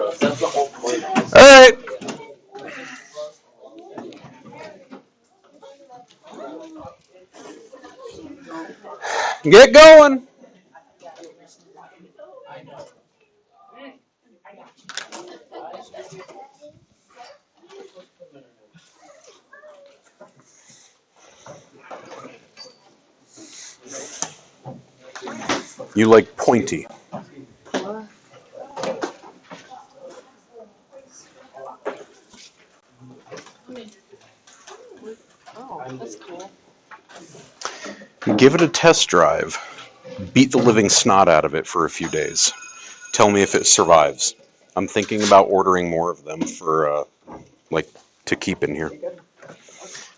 All right. Get going. You like pointy. Oh, that's cool. Give it a test drive. Beat the living snot out of it for a few days. Tell me if it survives. I'm thinking about ordering more of them for, to keep in here.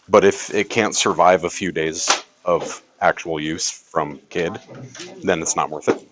But if it can't survive a few days of actual use from kid, then it's not worth it.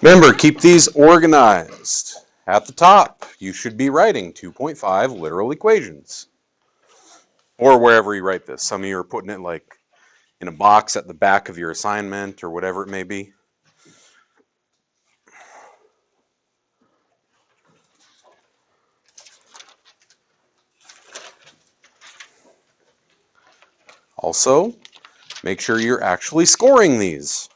Remember, keep these organized. At the top, you should be writing 2.5 literal equations. Or wherever you write this. Some of you are putting it like in a box at the back of your assignment or whatever it may be. Also, make sure you're actually scoring these.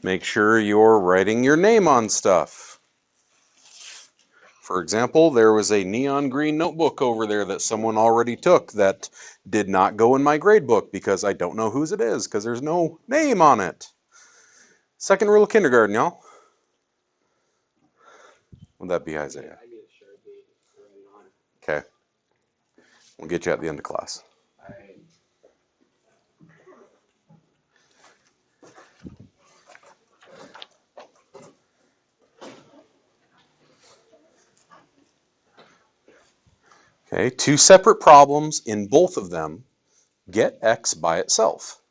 Make sure you're writing your name on stuff. For example, there was a neon green notebook over there that someone already took that did not go in my grade book because I don't know whose it is because there's no name on it. Second rule of kindergarten, y'all. Would that be, Isaiah? Okay. We'll get you at the end of class. Okay, two separate problems. In both of them, get x by itself.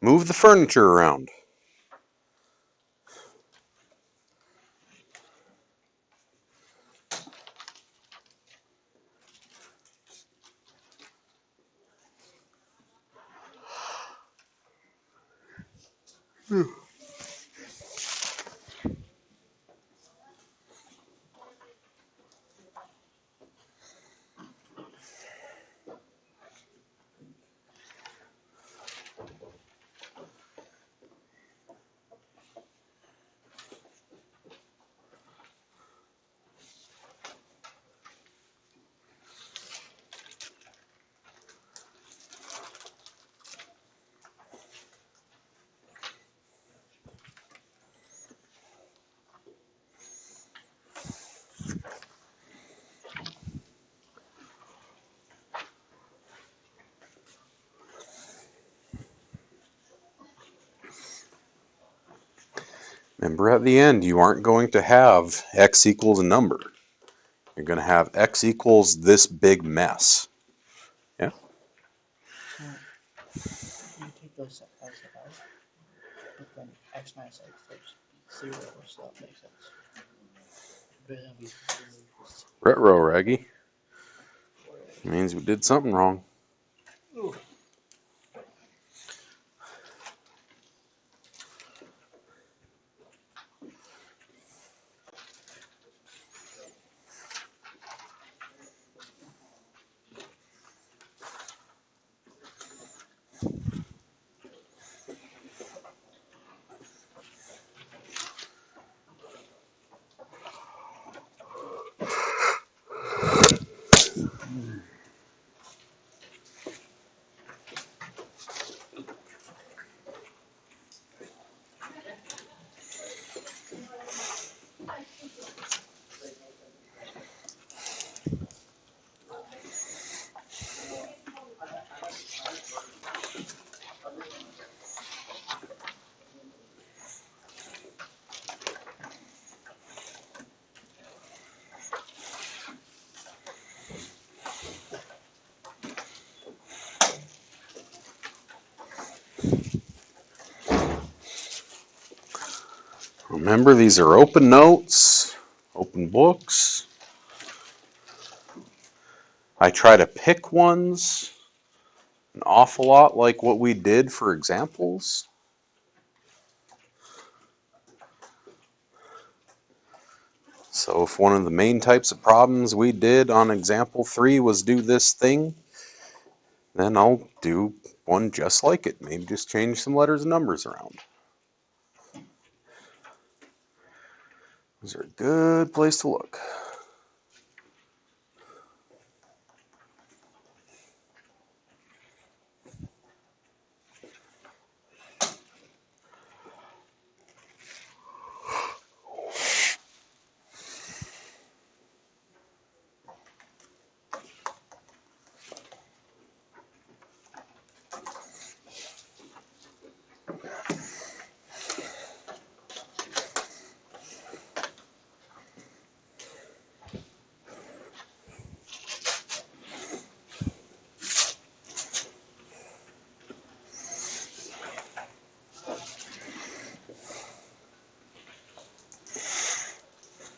Move the furniture around. Remember, at the end, you aren't going to have x equals a number. You're going to have x equals this big mess. Yeah? So, you take those as but then x minus x, there's 0, so that makes sense. But then we remove this. Retro, Raggy. Means we did something wrong. Ooh. Remember, these are open notes, open books. I try to pick ones an awful lot like what we did for examples. So if one of the main types of problems we did on example 3 was do this thing, then I'll do one just like it. Maybe just change some letters and numbers around. Those are a good place to look.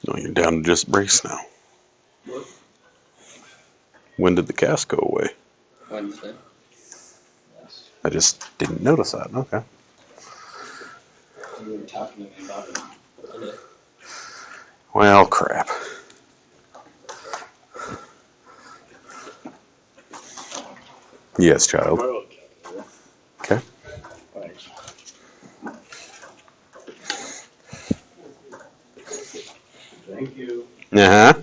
No, you're down to just brace now. What? When did the cast go away? Wednesday. Yes. I just didn't notice that. Okay. You were talking to me about it today. Well, crap. Yes, child. Okay. Thank you. Uh-huh.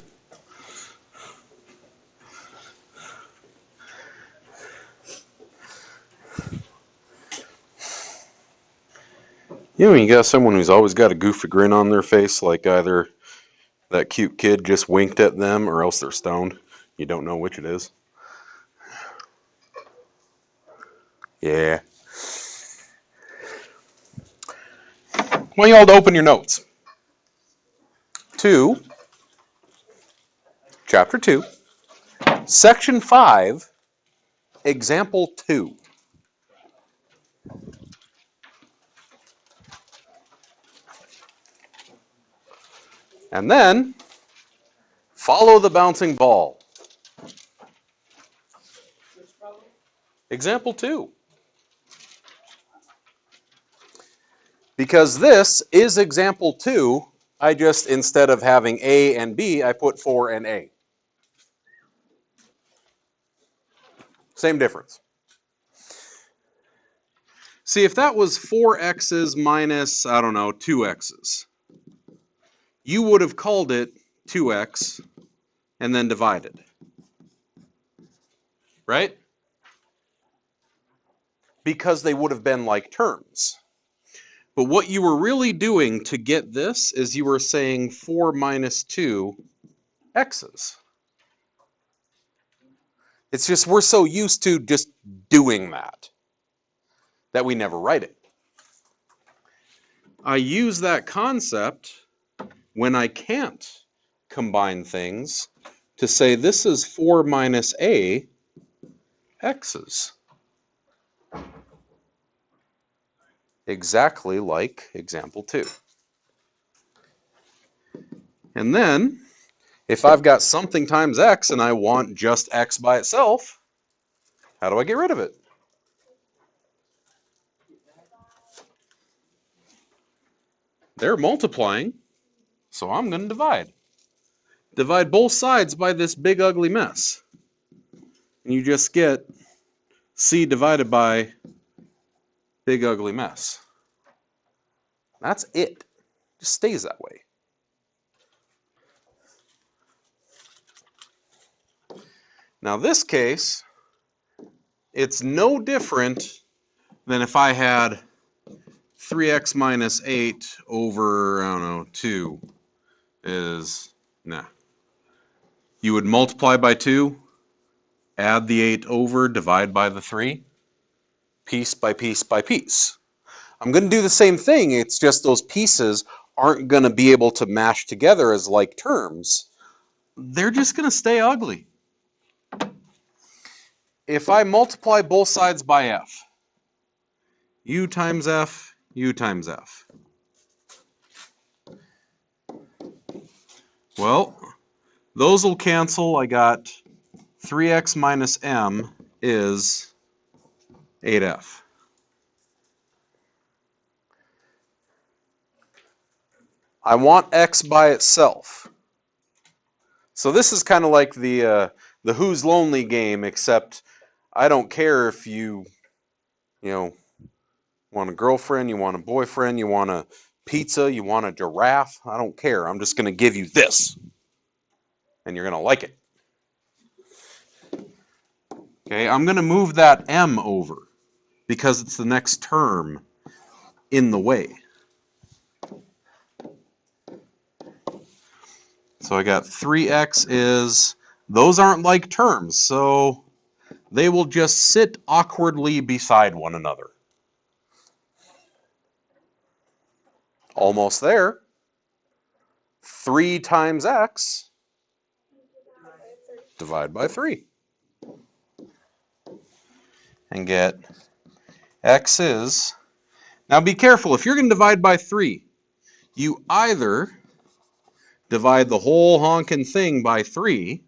You know, when you got someone who's always got a goofy grin on their face, like either that cute kid just winked at them or else they're stoned. You don't know which it is. Yeah. Well, you all to open your notes to Chapter 2, Section 5, Example 2. And then follow the bouncing ball. Example 2. Because this is example 2, I just, instead of having A and B, I put 4 and A. Same difference. See, if that was 4x's minus, I don't know, 2x's, you would have called it 2x and then divided. Right? Because they would have been like terms. But what you were really doing to get this is you were saying 4 minus 2 x's. It's just we're so used to just doing that we never write it. I use that concept when I can't combine things to say this is 4 minus a x's. Exactly like example 2. And then, if I've got something times x and I want just x by itself, how do I get rid of it? They're multiplying, so I'm going to divide. Divide both sides by this big ugly mess. And you just get c divided by big ugly mess. That's it. It just stays that way. Now this case, it's no different than if I had 3x minus 8 over, I don't know, 2 is, nah. You would multiply by 2, add the 8 over, divide by the 3, piece by piece by piece. I'm going to do the same thing, it's just those pieces aren't going to be able to mash together as like terms. They're just going to stay ugly. If I multiply both sides by f, u times f, u times f. Well, those will cancel. I got 3x minus m is 8f. I want x by itself. So this is kind of like the Who's Lonely game, except I don't care if you want a girlfriend, you want a boyfriend, you want a pizza, you want a giraffe. I don't care. I'm just going to give you this, and you're going to like it. Okay, I'm going to move that m over because it's the next term in the way. So I got 3x is, those aren't like terms, so they will just sit awkwardly beside one another. Almost there. 3 times x, divide by 3. And get x is, now be careful, if you're going to divide by 3, you either divide the whole honkin' thing by 3,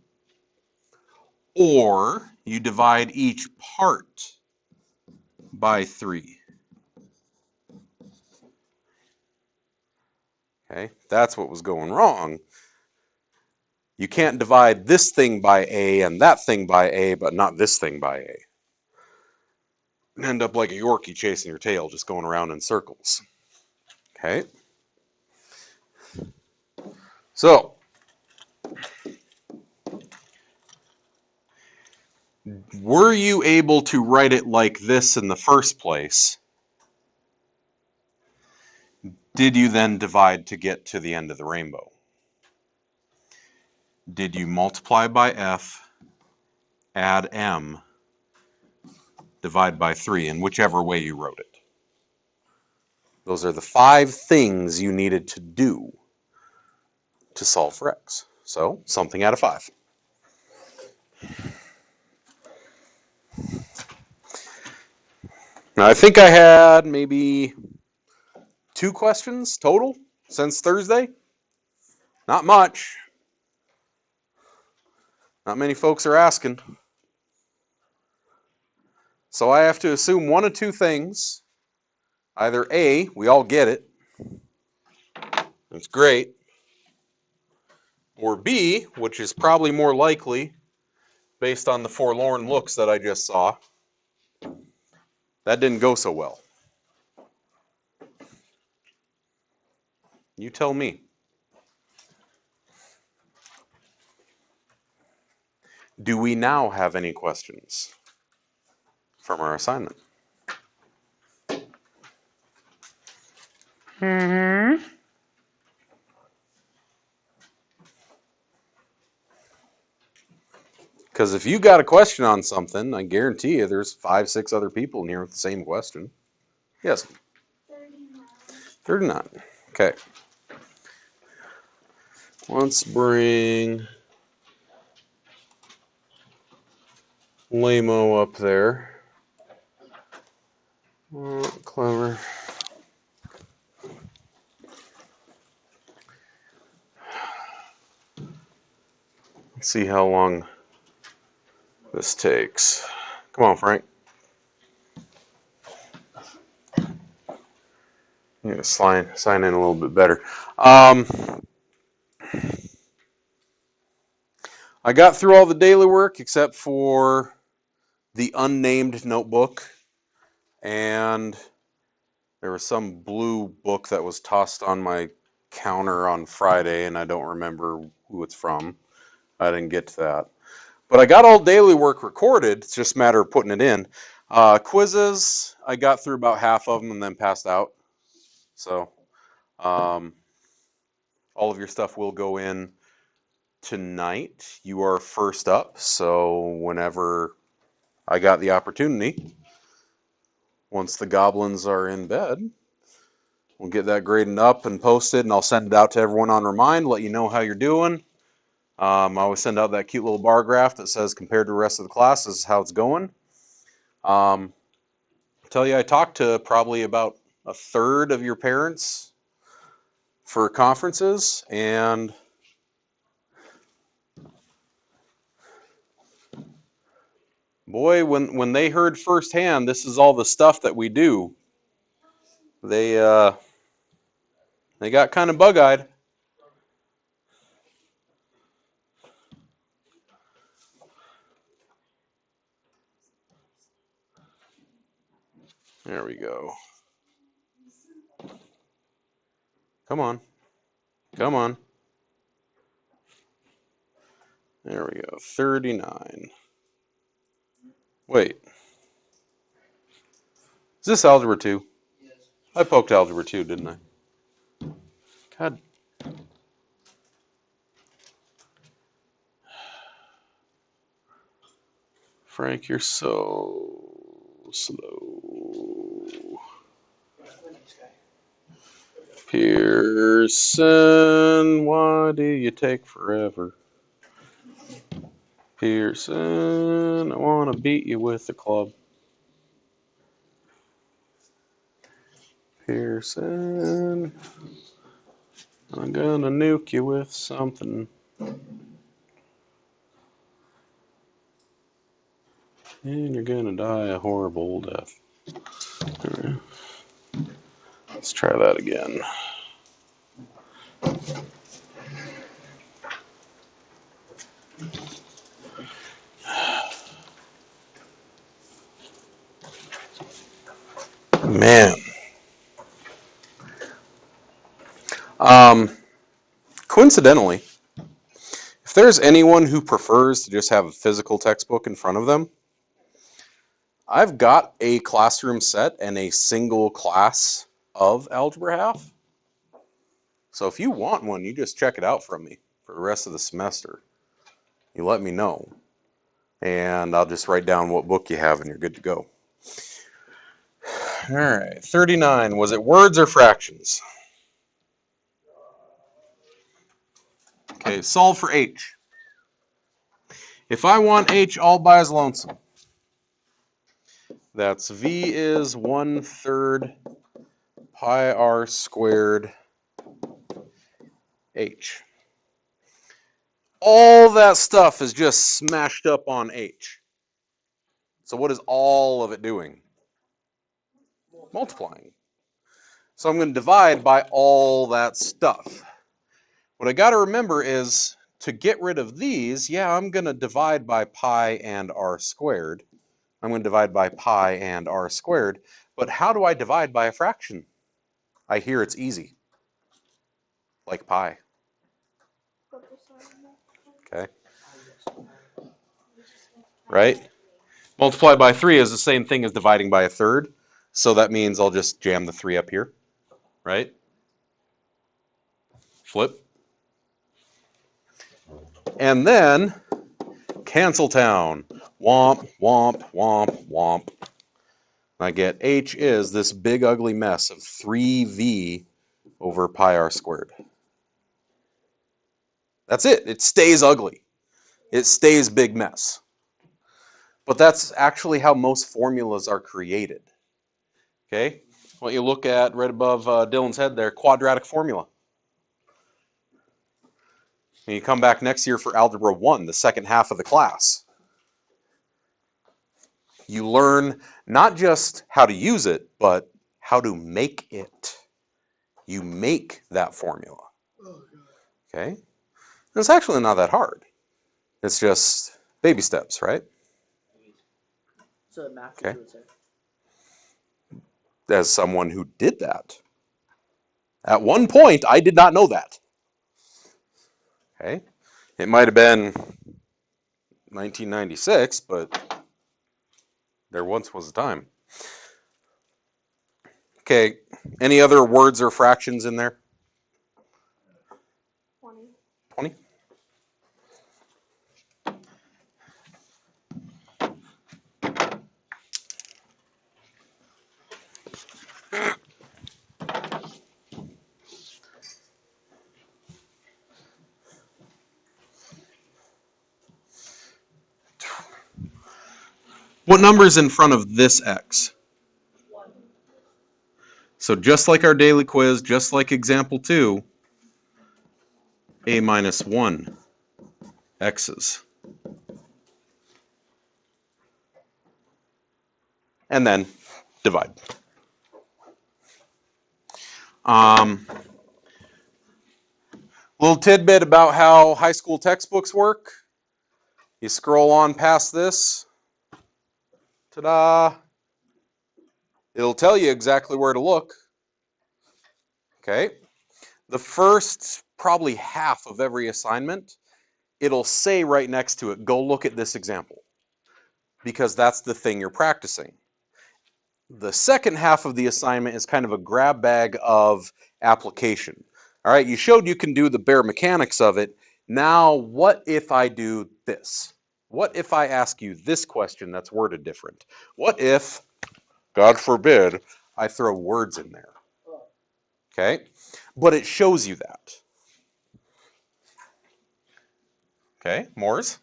or you divide each part by 3. Okay, that's what was going wrong. You can't divide this thing by a and that thing by a, but not this thing by a. You end up like a Yorkie chasing your tail, just going around in circles. Okay. So, were you able to write it like this in the first place? Did you then divide to get to the end of the rainbow? Did you multiply by f, add m, divide by 3, in whichever way you wrote it? Those are the 5 things you needed to do to solve for x. So, something out of 5. Now, I think I had maybe 2 questions total since Thursday. Not much. Not many folks are asking. So I have to assume one of 2 things. Either A, we all get it. That's great. Or B, which is probably more likely based on the forlorn looks that I just saw, that didn't go so well. You tell me. Do we now have any questions from our assignment? Because if you got a question on something, I guarantee you there's 5, 6 other people in here with the same question. Yes? 39. Okay. Let's bring Lamo up there. Oh, clever. Let's see how long this takes. Come on, Frank. You need to sign in a little bit better. I got through all the daily work except for the unnamed notebook, and there was some blue book that was tossed on my counter on Friday, and I don't remember who it's from. I didn't get to that. But I got all daily work recorded. It's just a matter of putting it in. Quizzes, I got through about half of them and then passed out. So all of your stuff will go in tonight. You are first up, so whenever I got the opportunity, once the goblins are in bed, we'll get that graded up and posted, and I'll send it out to everyone on Remind, let you know how you're doing. I always send out that cute little bar graph that says compared to the rest of the class, this is how it's going. I'll tell you, I talked to probably about a third of your parents for conferences, and Boy, when they heard firsthand this is all the stuff that we do, they got kind of bug-eyed. There we go. Come on. Come on. There we go. 39. Wait. Is this Algebra 2? Yes. I poked Algebra 2, didn't I? God. Frank, you're so slow. The next guy. Pearson, why do you take forever? Pearson, I want to beat you with the club. Pearson, I'm gonna nuke you with something. And you're gonna die a horrible death. Alright. Let's try that again. Man. Coincidentally, if there's anyone who prefers to just have a physical textbook in front of them, I've got a classroom set and a single class of Algebra Half. So if you want one, you just check it out from me for the rest of the semester. You let me know, and I'll just write down what book you have and you're good to go. All right, 39. Was it words or fractions? Okay, solve for h. If I want h all by its lonesome, that's v is 1/3 pi r squared h. All that stuff is just smashed up on h. So what is all of it doing? Multiplying. So I'm going to divide by all that stuff. What I got to remember is to get rid of these, yeah, I'm going to divide by pi and r squared. I'm going to divide by pi and r squared. But how do I divide by a fraction? I hear it's easy. Like pi. Okay. Right? Multiply by 3 is the same thing as dividing by a third. So that means I'll just jam the 3 up here. Right? Flip. And then cancel town. Womp, womp, womp, womp. I get h is this big ugly mess of 3v over pi r squared. That's it. It stays ugly. It stays big mess. But that's actually how most formulas are created. Okay? What you look at right above Dylan's head there, quadratic formula. And you come back next year for Algebra 1, the second half of the class. You learn not just how to use it, but how to make it. You make that formula. Okay? And it's actually not that hard. It's just baby steps, right? So math Okay. teacher would say. As someone who did that. At one point, I did not know that. Okay? It might have been 1996, but there once was a time. Okay, any other words or fractions in there? 20? What number is in front of this x? 1. So just like our daily quiz, just like example 2, a minus 1 x's. and then divide. Little tidbit about how high school textbooks work. You scroll on past this. Ta-da! It'll tell you exactly where to look. Okay. The first probably half of every assignment, it'll say right next to it, go look at this example, because that's the thing you're practicing. The second half of the assignment is kind of a grab bag of application. All right, you showed you can do the bare mechanics of it. Now, what if I do this? What if I ask you this question that's worded different? What if, God forbid, I throw words in there? Okay, but it shows you that. Okay, Moores?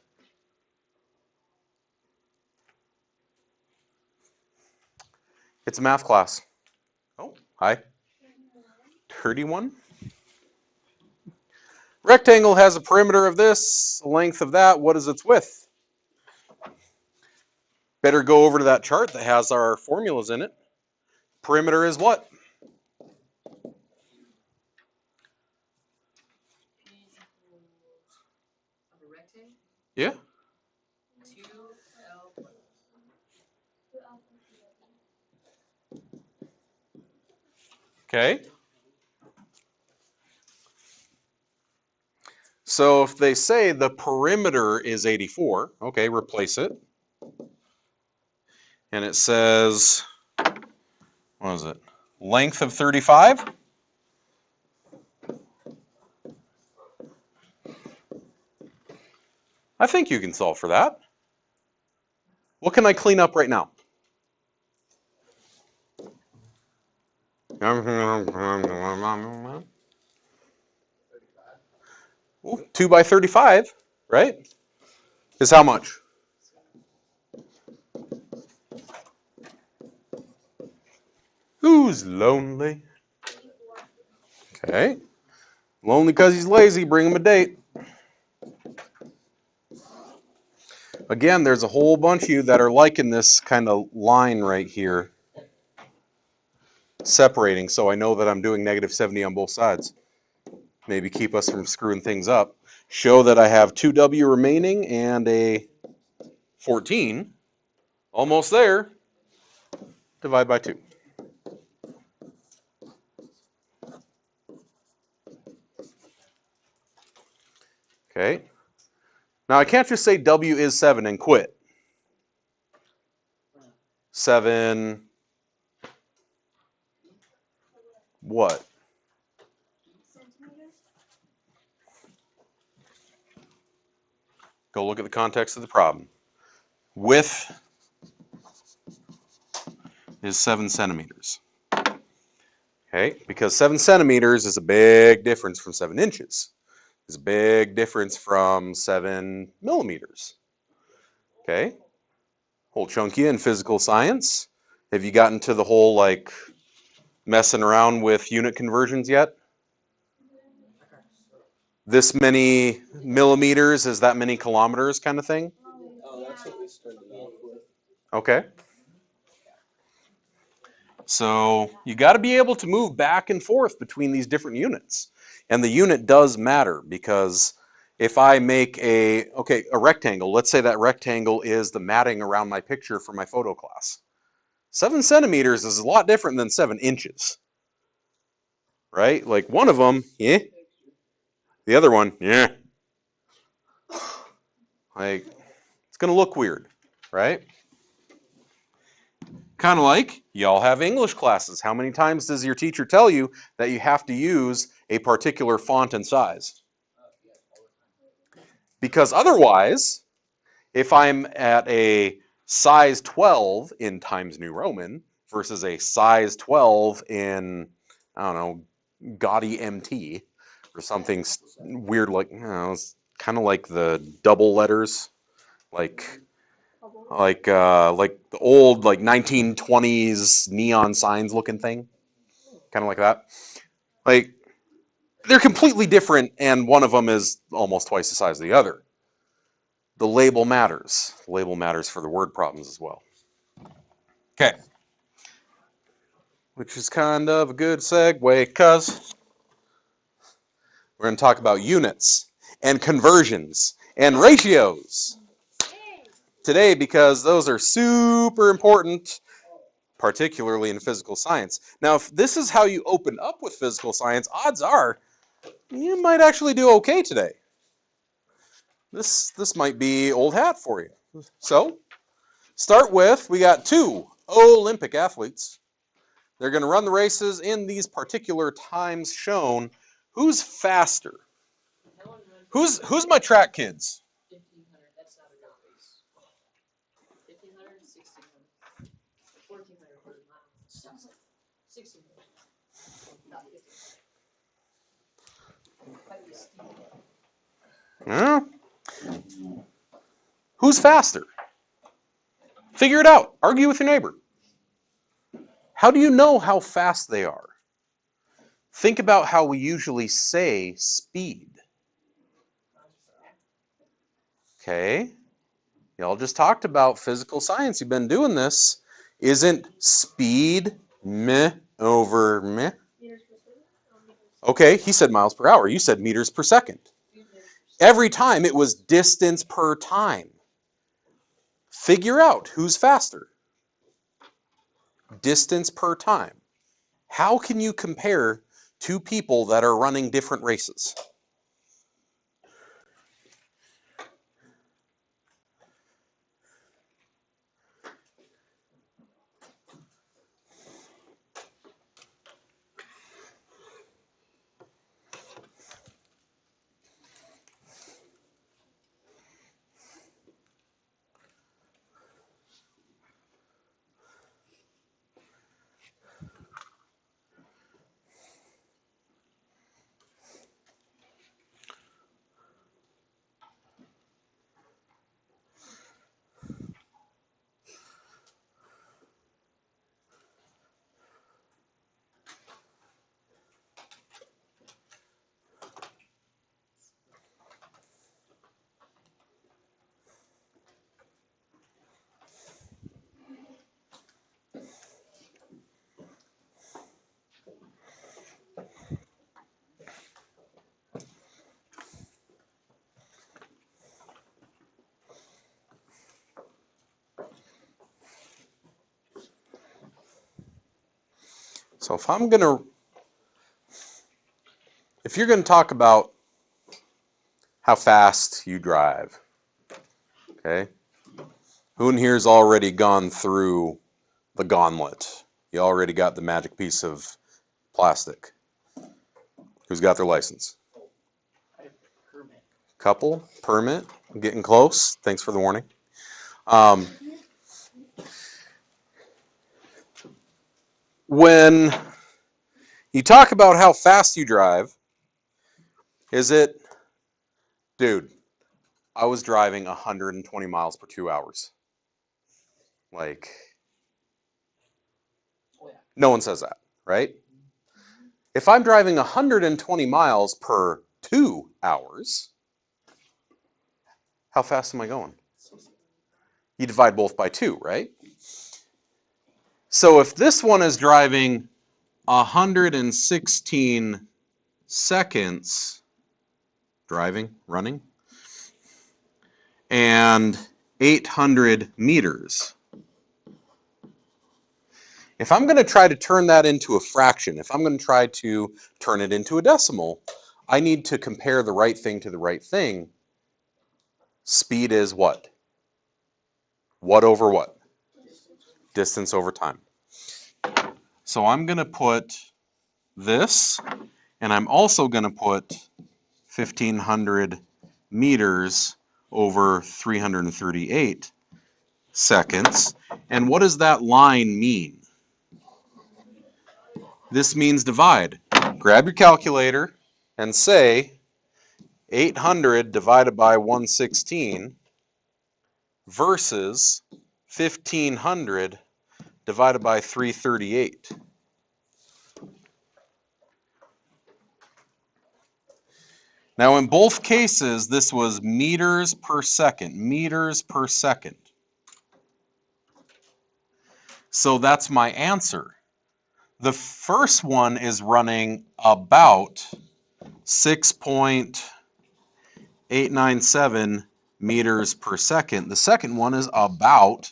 It's a math class. Oh, hi. 31? Rectangle has a perimeter of this, a length of that. What is its width? Better go over to that chart that has our formulas in it. Perimeter is what? Yeah. Okay. So if they say the perimeter is 84, okay, replace it. And it says, what is it? Length of 35? I think you can solve for that. What can I clean up right now? Ooh, 2 by 35, right? Is how much? Who's lonely? Okay. Lonely because he's lazy, bring him a date. Again, there's a whole bunch of you that are liking this kind of line right here. Separating, so I know that I'm doing negative 70 on both sides. Maybe keep us from screwing things up. Show that I have 2W remaining and a 14. Almost there. Divide by 2. Okay. Now I can't just say W is 7 and quit. 7 what? Go look at the context of the problem. Width is 7 centimeters. Okay, because 7 centimeters is a big difference from 7 inches. It's a big difference from 7 millimeters. Okay, whole chunky in physical science. Have you gotten to the whole like messing around with unit conversions yet? This many millimeters is that many kilometers kind of thing? Oh, that's what we started off with. Okay. So you got to be able to move back and forth between these different units. And the unit does matter because if I make a rectangle, let's say that rectangle is the matting around my picture for my photo class. 7 centimeters is a lot different than 7 inches. Right? Like one of them, yeah. The other one, yeah. Like, it's going to look weird, right? Kind of like, y'all have English classes. How many times does your teacher tell you that you have to use a particular font and size? Because otherwise, if I'm at a size 12 in Times New Roman versus a size 12 in, I don't know, Gaudy MT or something weird like, it's kind of like the double letters, like the old like 1920s neon signs looking thing, kind of like that. Like they're completely different, and one of them is almost twice the size of the other. The label matters. The label matters for the word problems as well. Okay. Which is kind of a good segue, because we're going to talk about units and conversions and ratios today, because those are super important, particularly in physical science. Now, if this is how you open up with physical science, odds are you might actually do okay today. This might be old hat for you. So, start with, we got 2 Olympic athletes. They're going to run the races in these particular times shown. Who's faster? Who's my track kids? 1500. That's not a good race. 1500, 1600, 1400 miles. 1600. Not 1500. Yeah. Who's faster? Figure it out. Argue with your neighbor. How do you know how fast they are? Think about how we usually say speed. Okay. Y'all just talked about physical science. You've been doing this. Isn't speed meh over meh? Okay, he said miles per hour. You said meters per second. Every time it was distance per time. Figure out who's faster. Distance per time. How can you compare 2 people that are running different races? So if you're going to talk about how fast you drive, okay? Who in here's already gone through the gauntlet? You already got the magic piece of plastic. Who's got their license? Permit. Couple, permit, getting close. Thanks for the warning. When you talk about how fast you drive, is it, dude, I was driving 120 miles per 2 hours. Like, Oh, yeah. no one says that, right? If I'm driving 120 miles per 2 hours, how fast am I going? You divide both by 2, right? So if this one is driving 116 seconds, running, and 800 meters. If I'm going to try to turn that into a fraction, if I'm going to try to turn it into a decimal, I need to compare the right thing to the right thing. Speed is what? What over what? Distance over time. So I'm going to put this, and I'm also going to put 1,500 meters over 338 seconds. And what does that line mean? This means divide. Grab your calculator and say 800 divided by 116 versus 1,500 divided by 338. Now in both cases, this was meters per second, meters per second. So that's my answer. The first one is running about 6.897 meters per second. The second one is about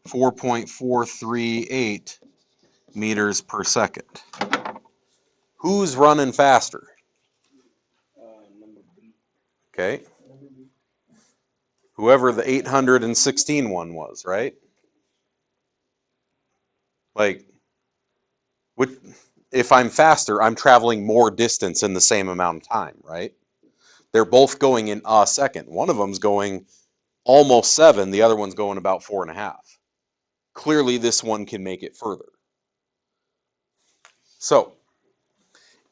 4.438 meters per second. Who's running faster? Number B. Okay. Whoever the 816 one was, right? Like, if I'm faster, I'm traveling more distance in the same amount of time, right? They're both going in a second. One of them's going almost 7, the other one's going about 4.5. Clearly, this one can make it further. So,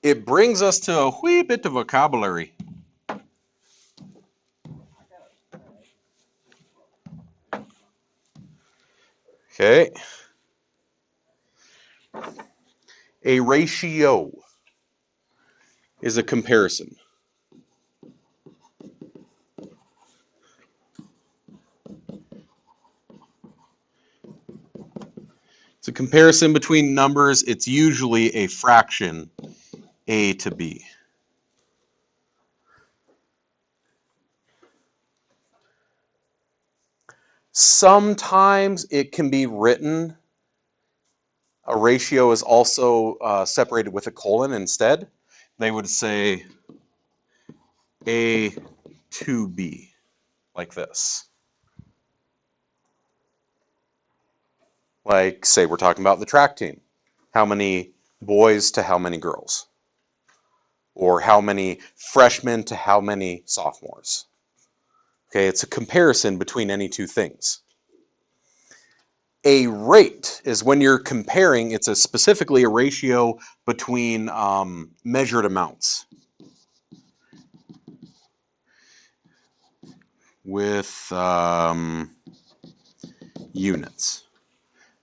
it brings us to a wee bit of vocabulary. Okay. A ratio is a comparison. It's a comparison between numbers. It's usually a fraction, A to B. Sometimes it can be written, a ratio is also separated with a colon instead. They would say A to B, like this. Like, say we're talking about the track team. How many boys to how many girls? Or how many freshmen to how many sophomores? Okay, it's a comparison between any two things. A rate is when you're comparing, it's specifically a ratio between measured amounts with units.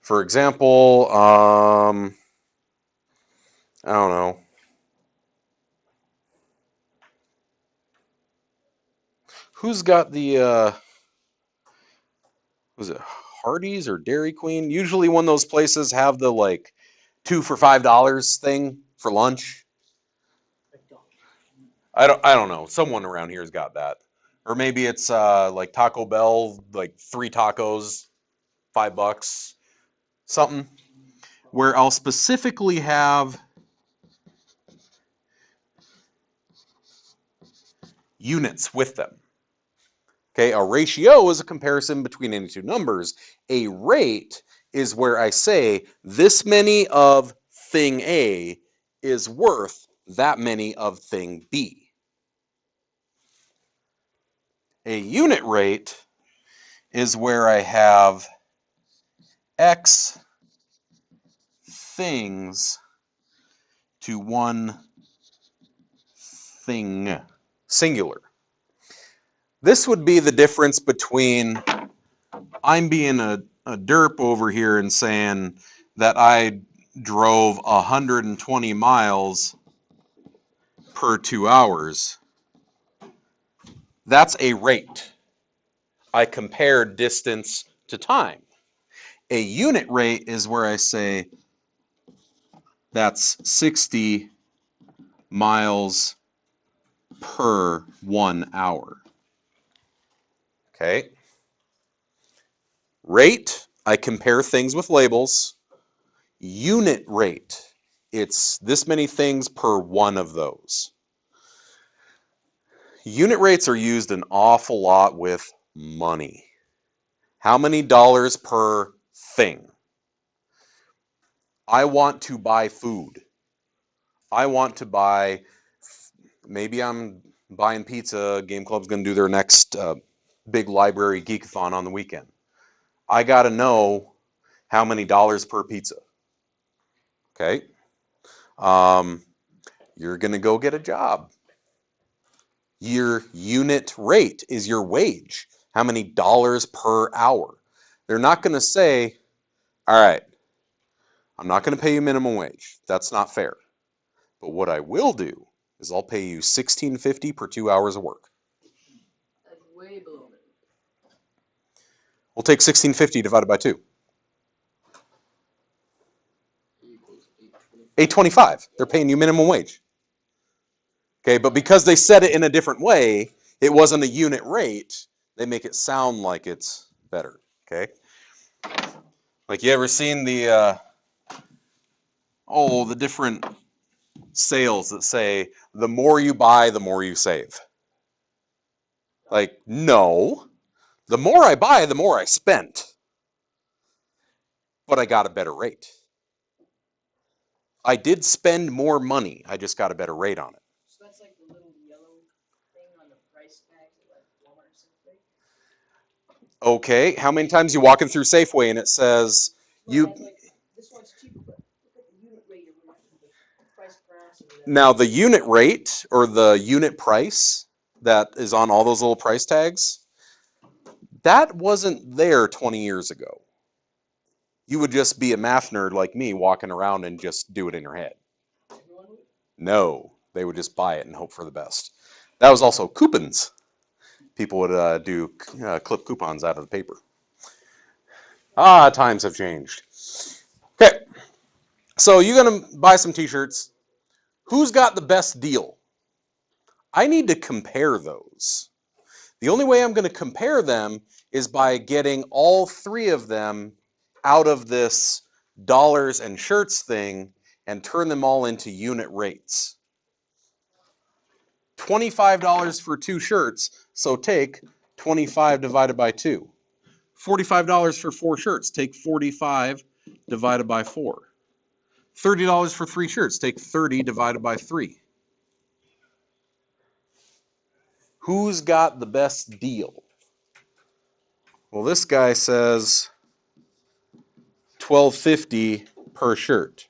For example, I don't know. Who's got the, was it Hardee's or Dairy Queen? Usually one of those places have the like 2 for $5 thing for lunch. I don't know. Someone around here's got that. Or maybe it's like Taco Bell, like 3 tacos, $5, something. Where I'll specifically have units with them. Okay, a ratio is a comparison between any two numbers. A rate is where I say this many of thing A is worth that many of thing B. A unit rate is where I have X things to one thing, singular. This would be the difference between I'm being a derp over here and saying that I drove 120 miles per 2 hours. That's a rate. I compare distance to time. A unit rate is where I say that's 60 miles per 1 hour. Okay. Rate, I compare things with labels. Unit rate, it's this many things per one of those. Unit rates are used an awful lot with money. How many dollars per thing? I want to buy food. I want to buy, maybe I'm buying pizza. Game Club's going to do their next big library geekathon on the weekend. I got to know how many dollars per pizza. Okay. You're going to go get a job. Your unit rate is your wage. How many dollars per hour? They're not going to say, all right, I'm not going to pay you minimum wage. That's not fair. But what I will do is I'll pay you $16.50 per 2 hours of work. That's way below minimum. We'll take $16.50 divided by 2. $8.25. They're paying you minimum wage. Okay, but because they said it in a different way, it wasn't a unit rate, they make it sound like it's better. Okay? Like, you ever seen the different sales that say, the more you buy, the more you save? Like, no. The more I buy, the more I spent. But I got a better rate. I did spend more money. I just got a better rate on it. So that's like the little yellow thing on the price tag at like Walmart or something. Okay, how many times you walking through Safeway and it says you... This one's cheaper, but look at the unit rate or whatever, the price per ounce or whatever. Now, the unit rate or the unit price that is on all those little price tags, that wasn't there 20 years ago. You would just be a math nerd like me walking around and just do it in your head. Everyone would? No, they would just buy it and hope for the best. That was also coupons. People would clip coupons out of the paper. Times have changed. Okay, so you're going to buy some t-shirts. Who's got the best deal? I need to compare those. The only way I'm going to compare them is by getting all three of them out of this dollars and shirts thing and turn them all into unit rates. $25 for 2 shirts, so take 25 divided by 2. $45 for 4 shirts, take 45 divided by 4. $30 for 3 shirts, take 30 divided by 3. Who's got the best deal? Well, this guy says $12.50 per shirt.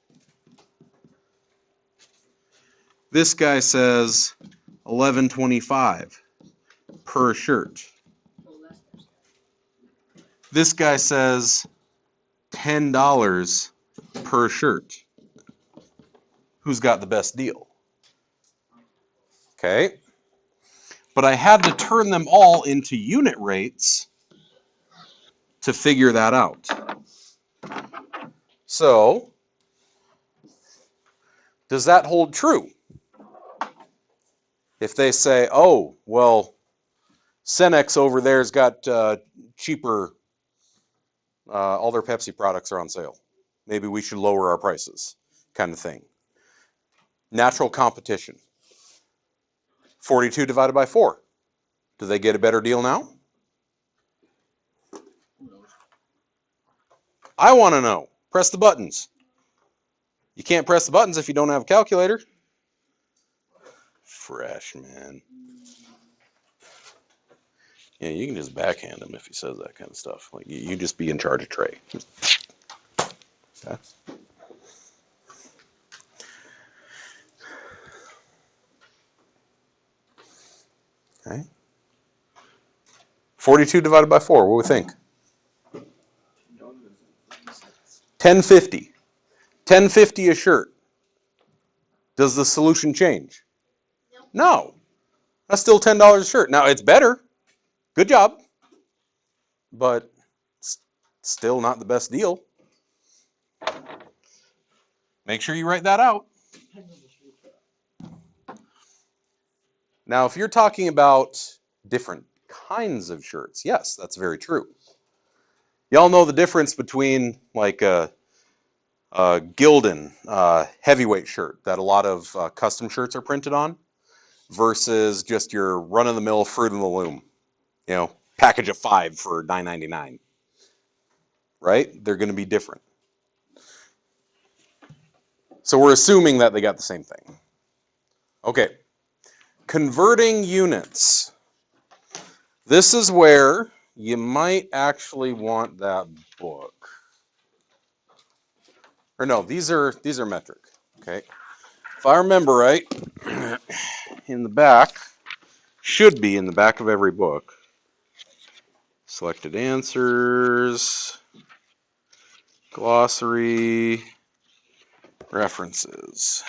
This guy says $11.25 per shirt. This guy says $10 per shirt. Who's got the best deal? Okay. But I had to turn them all into unit rates to figure that out. So, does that hold true? If they say, oh, well, Cenex over there's got cheaper, all their Pepsi products are on sale. Maybe we should lower our prices, kind of thing. Natural competition. 42 divided by 4. Do they get a better deal now? I want to know. Press the buttons. You can't press the buttons if you don't have a calculator. Freshman. Yeah, you can just backhand him if he says that kind of stuff. Like, you just be in charge of Trey. That's... Okay. 42 divided by 4, what do we think? $10.50. $10.50 a shirt. Does the solution change? No. That's still $10 a shirt. Now, it's better. Good job. But still not the best deal. Make sure you write that out. Now, if you're talking about different kinds of shirts, yes, that's very true. Y'all know the difference between like a Gildan heavyweight shirt that a lot of custom shirts are printed on versus just your run-of-the-mill Fruit in the Loom, package of 5 for $9.99. Right? They're going to be different. So we're assuming that they got the same thing. Okay. Converting units. This is where you might actually want that book. Or no, these are metric. Okay. If I remember right, in the back, should be in the back of every book. Selected answers, glossary, references.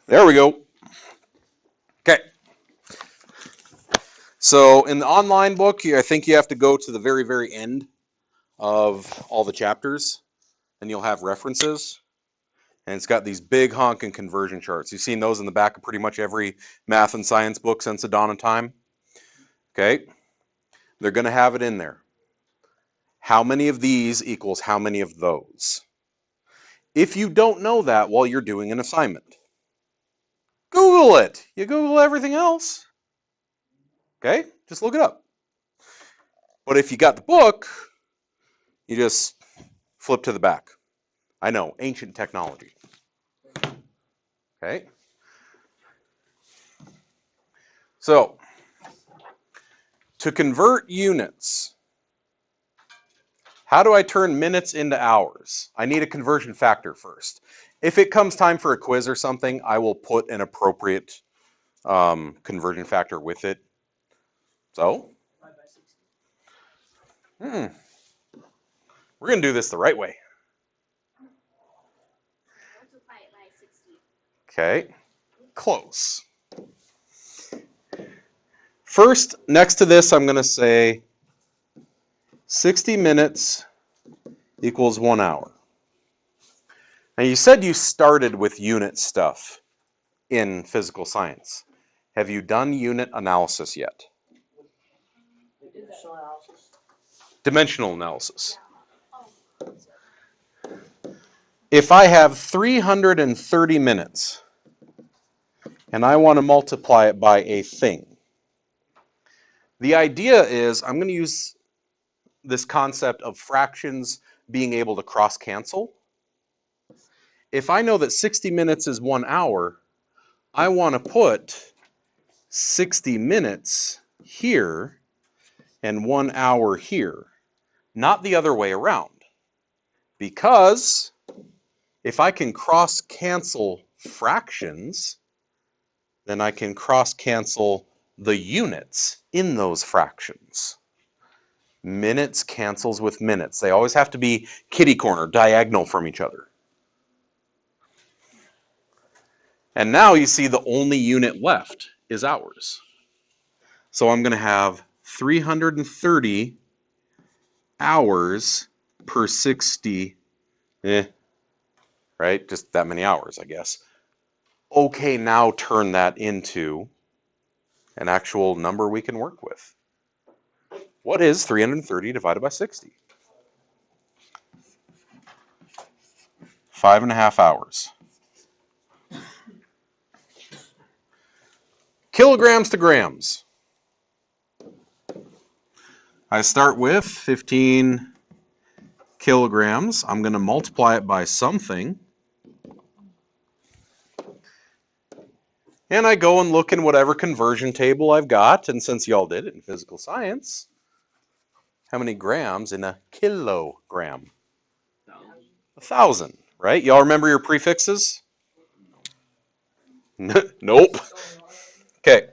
There we go. Okay. So in the online book, I think you have to go to the very, very end of all the chapters, and you'll have references. And it's got these big honking conversion charts. You've seen those in the back of pretty much every math and science book since the dawn of time. Okay? They're going to have it in there. How many of these equals how many of those? If you don't know that while you're doing an assignment, Google it. You Google everything else. Okay? Just look it up. But if you got the book, you just flip to the back. I know, ancient technology. Okay? So, to convert units, how do I turn minutes into hours? I need a conversion factor first. If it comes time for a quiz or something, I will put an appropriate conversion factor with it. So, we're going to do this the right way. Okay, close. First, next to this, I'm going to say 60 minutes equals 1 hour. Now, you said you started with unit stuff in physical science. Have you done unit analysis yet? Dimensional analysis. If I have 330 minutes and I want to multiply it by a thing, the idea is I'm going to use this concept of fractions being able to cross-cancel. If I know that 60 minutes is 1 hour, I want to put 60 minutes here and 1 hour here, not the other way around. Because if I can cross-cancel fractions, then I can cross-cancel the units in those fractions. Minutes cancels with minutes. They always have to be kitty corner, diagonal from each other. And now you see the only unit left is hours. So I'm going to have 330 hours per 60, right? Just that many hours, I guess. Okay, now turn that into an actual number we can work with. What is 330 divided by 60? 5.5 hours. Kilograms to grams. I start with 15 kilograms. I'm going to multiply it by something. And I go and look in whatever conversion table I've got. And since y'all did it in physical science, how many grams in a kilogram? 1,000, right? Y'all remember your prefixes? Nope. Okay.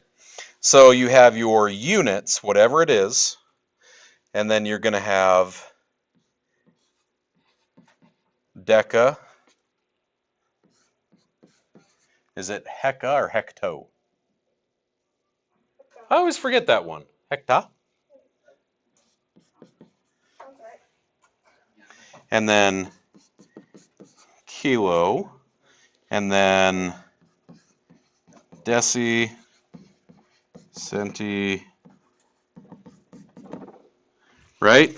So you have your units, whatever it is, and then you're going to have deca. Is it hecta or hecto? I always forget that one. Hecta. And then kilo, and then deci, centi, right?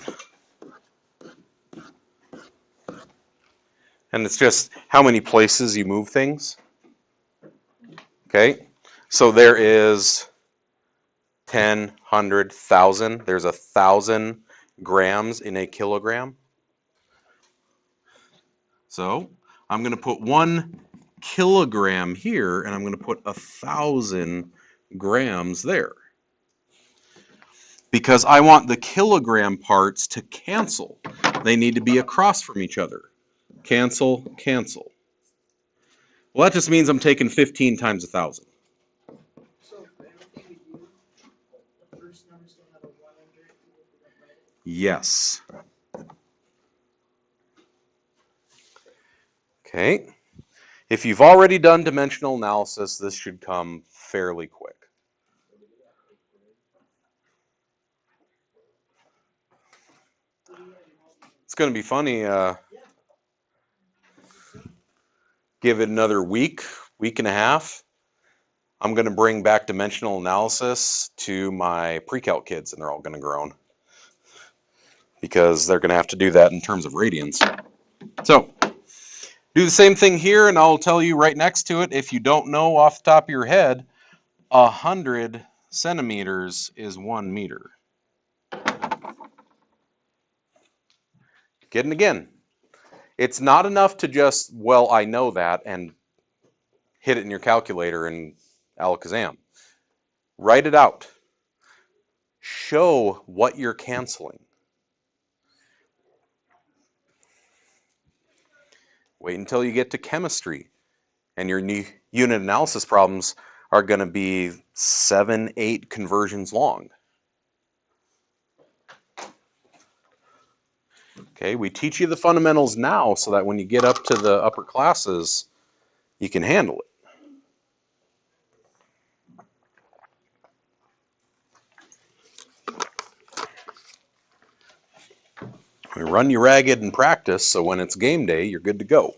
And it's just how many places you move things. Okay, so there is 10, 100, 1,000. There's 1,000 grams in a kilogram. So I'm going to put 1 kilogram here, and I'm going to put 1,000 grams there. Because I want the kilogram parts to cancel. They need to be across from each other. Cancel, cancel. Well, that just means I'm taking 15 times 1,000. So for everything we do, the first number's gonna have a 1 under it, even if we don't write it. Yes. Okay. If you've already done dimensional analysis, this should come fairly quick. It's going to be funny. Give it another week, week and a half. I'm going to bring back dimensional analysis to my pre-calc kids, and they're all going to groan because they're going to have to do that in terms of radians. So do the same thing here, and I'll tell you right next to it, if you don't know off the top of your head, 100 centimeters is 1 meter. Again. It's not enough to just, well, I know that, and hit it in your calculator and alakazam. Write it out. Show what you're canceling. Wait until you get to chemistry, and your unit analysis problems are going to be 7, 8 conversions long. Okay, we teach you the fundamentals now so that when you get up to the upper classes, you can handle it. We run you ragged in practice, so when it's game day, you're good to go.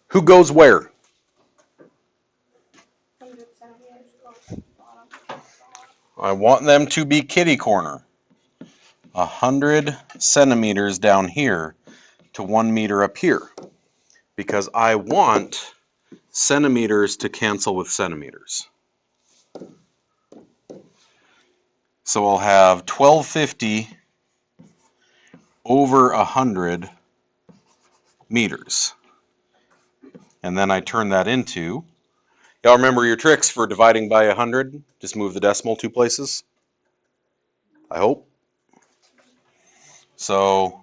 Who goes where? 100 centimeters across the bottom. I want them to be kitty corner. 100 centimeters down here to 1 meter up here. Because I want centimeters to cancel with centimeters. So I'll have 1250 over 100 meters. And then I turn that into, y'all remember your tricks for dividing by 100? Just move the decimal 2 places. I hope. So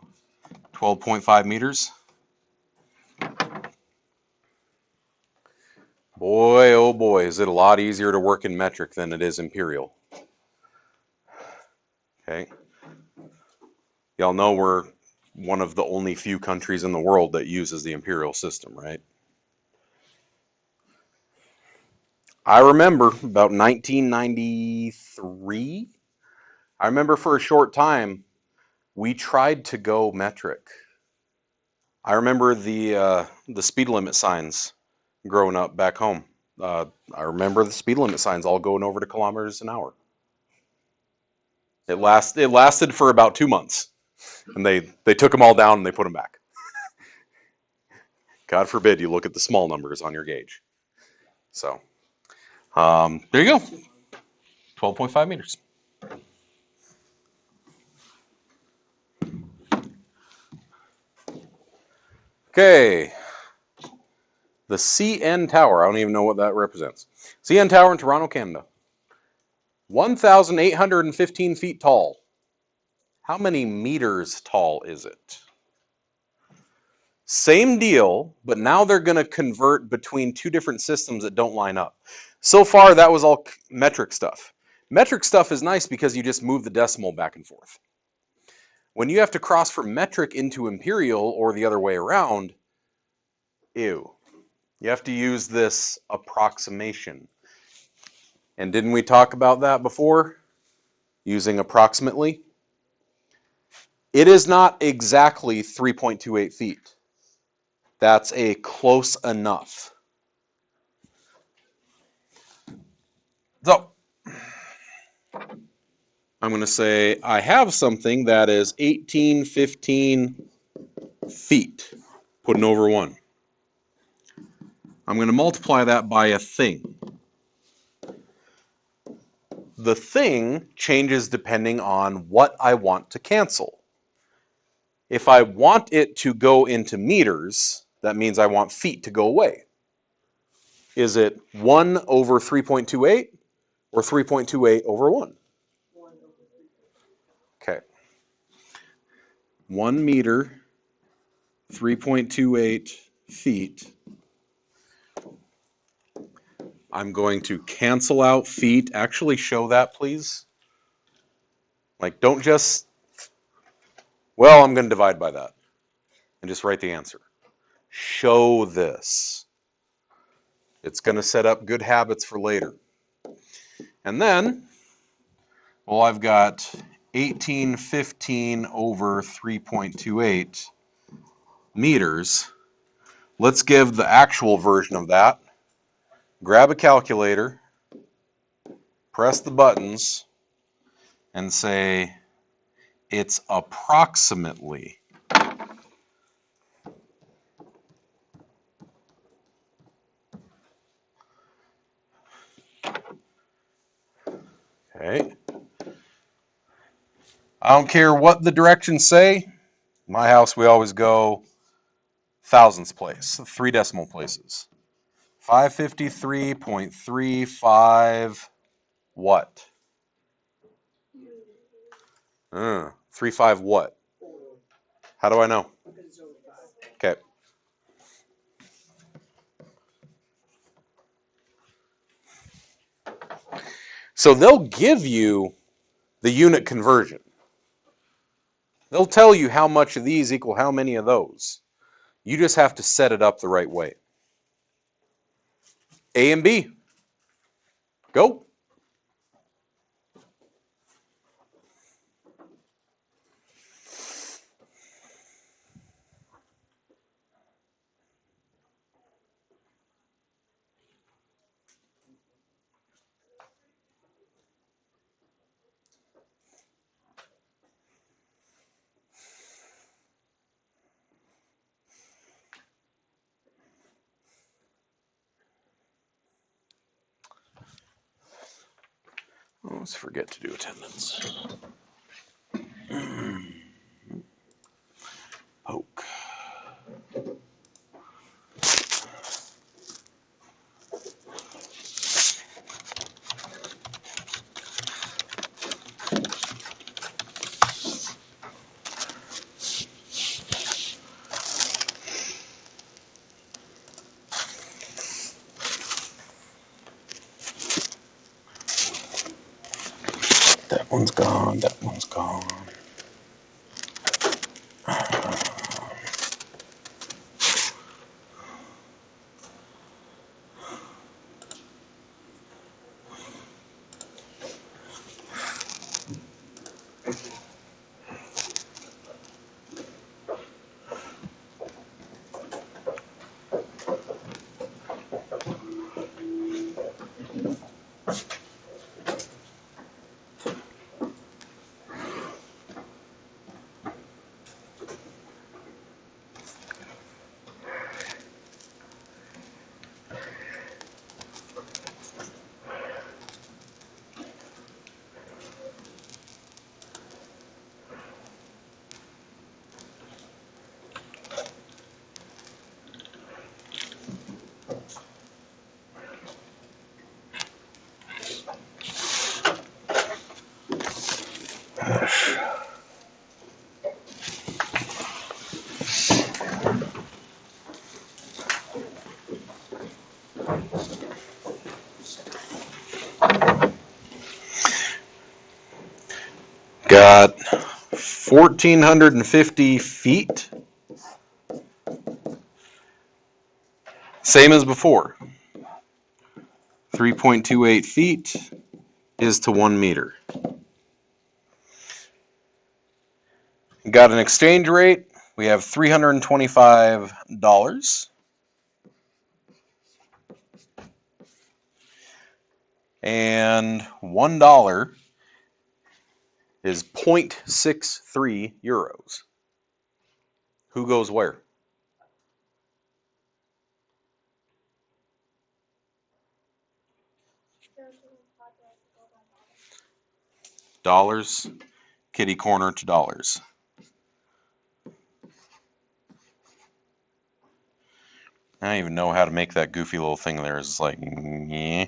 12.5 meters. Boy, oh boy, is it a lot easier to work in metric than it is imperial. Okay. Y'all know we're one of the only few countries in the world that uses the imperial system, right? I remember about 1993. I remember for a short time we tried to go metric. I remember the speed limit signs growing up back home. I remember the speed limit signs all going over to kilometers an hour. It lasted for about 2 months, and they took them all down and they put them back. God forbid you look at the small numbers on your gauge. So there you go. 12.5 meters. Okay. The CN Tower. I don't even know what that represents. CN Tower in Toronto, Canada. 1,815 feet tall. How many meters tall is it? Same deal, but now they're going to convert between 2 different systems that don't line up. So far, that was all metric stuff. Metric stuff is nice because you just move the decimal back and forth. When you have to cross from metric into imperial or the other way around, ew. You have to use this approximation. And didn't we talk about that before? Using approximately? It is not exactly 3.28 feet. That's a close enough. So, I'm going to say I have something that is 1815 feet, putting over 1. I'm going to multiply that by a thing. The thing changes depending on what I want to cancel. If I want it to go into meters, that means I want feet to go away. Is it 1 over 3.28 or 3.28 over 1? Okay. 1 meter, 3.28 feet. I'm going to cancel out feet. Actually show that, please. Like, don't just, well, I'm going to divide by that. And just write the answer. Show this. It's going to set up good habits for later. And then, well, I've got 1815 over 3.28 meters. Let's give the actual version of that. Grab a calculator, press the buttons, and say it's approximately. Okay. I don't care what the directions say. My house, we always go thousandths place, 3 decimal places. 553.35 what? 35 what? How do I know? Okay. So they'll give you the unit conversion. They'll tell you how much of these equal how many of those. You just have to set it up the right way. A and B. Go. Let's forget to do attendance. Poke. That one's gone. That one's gone. Got 1,450 feet. Same as before. 3.28 feet is to 1 meter. Got an exchange rate. We have $325. And $1 is 0.63 euros. Who goes where? Dollars. Kitty corner to dollars. I don't even know how to make that goofy little thing there. It's like, yeah.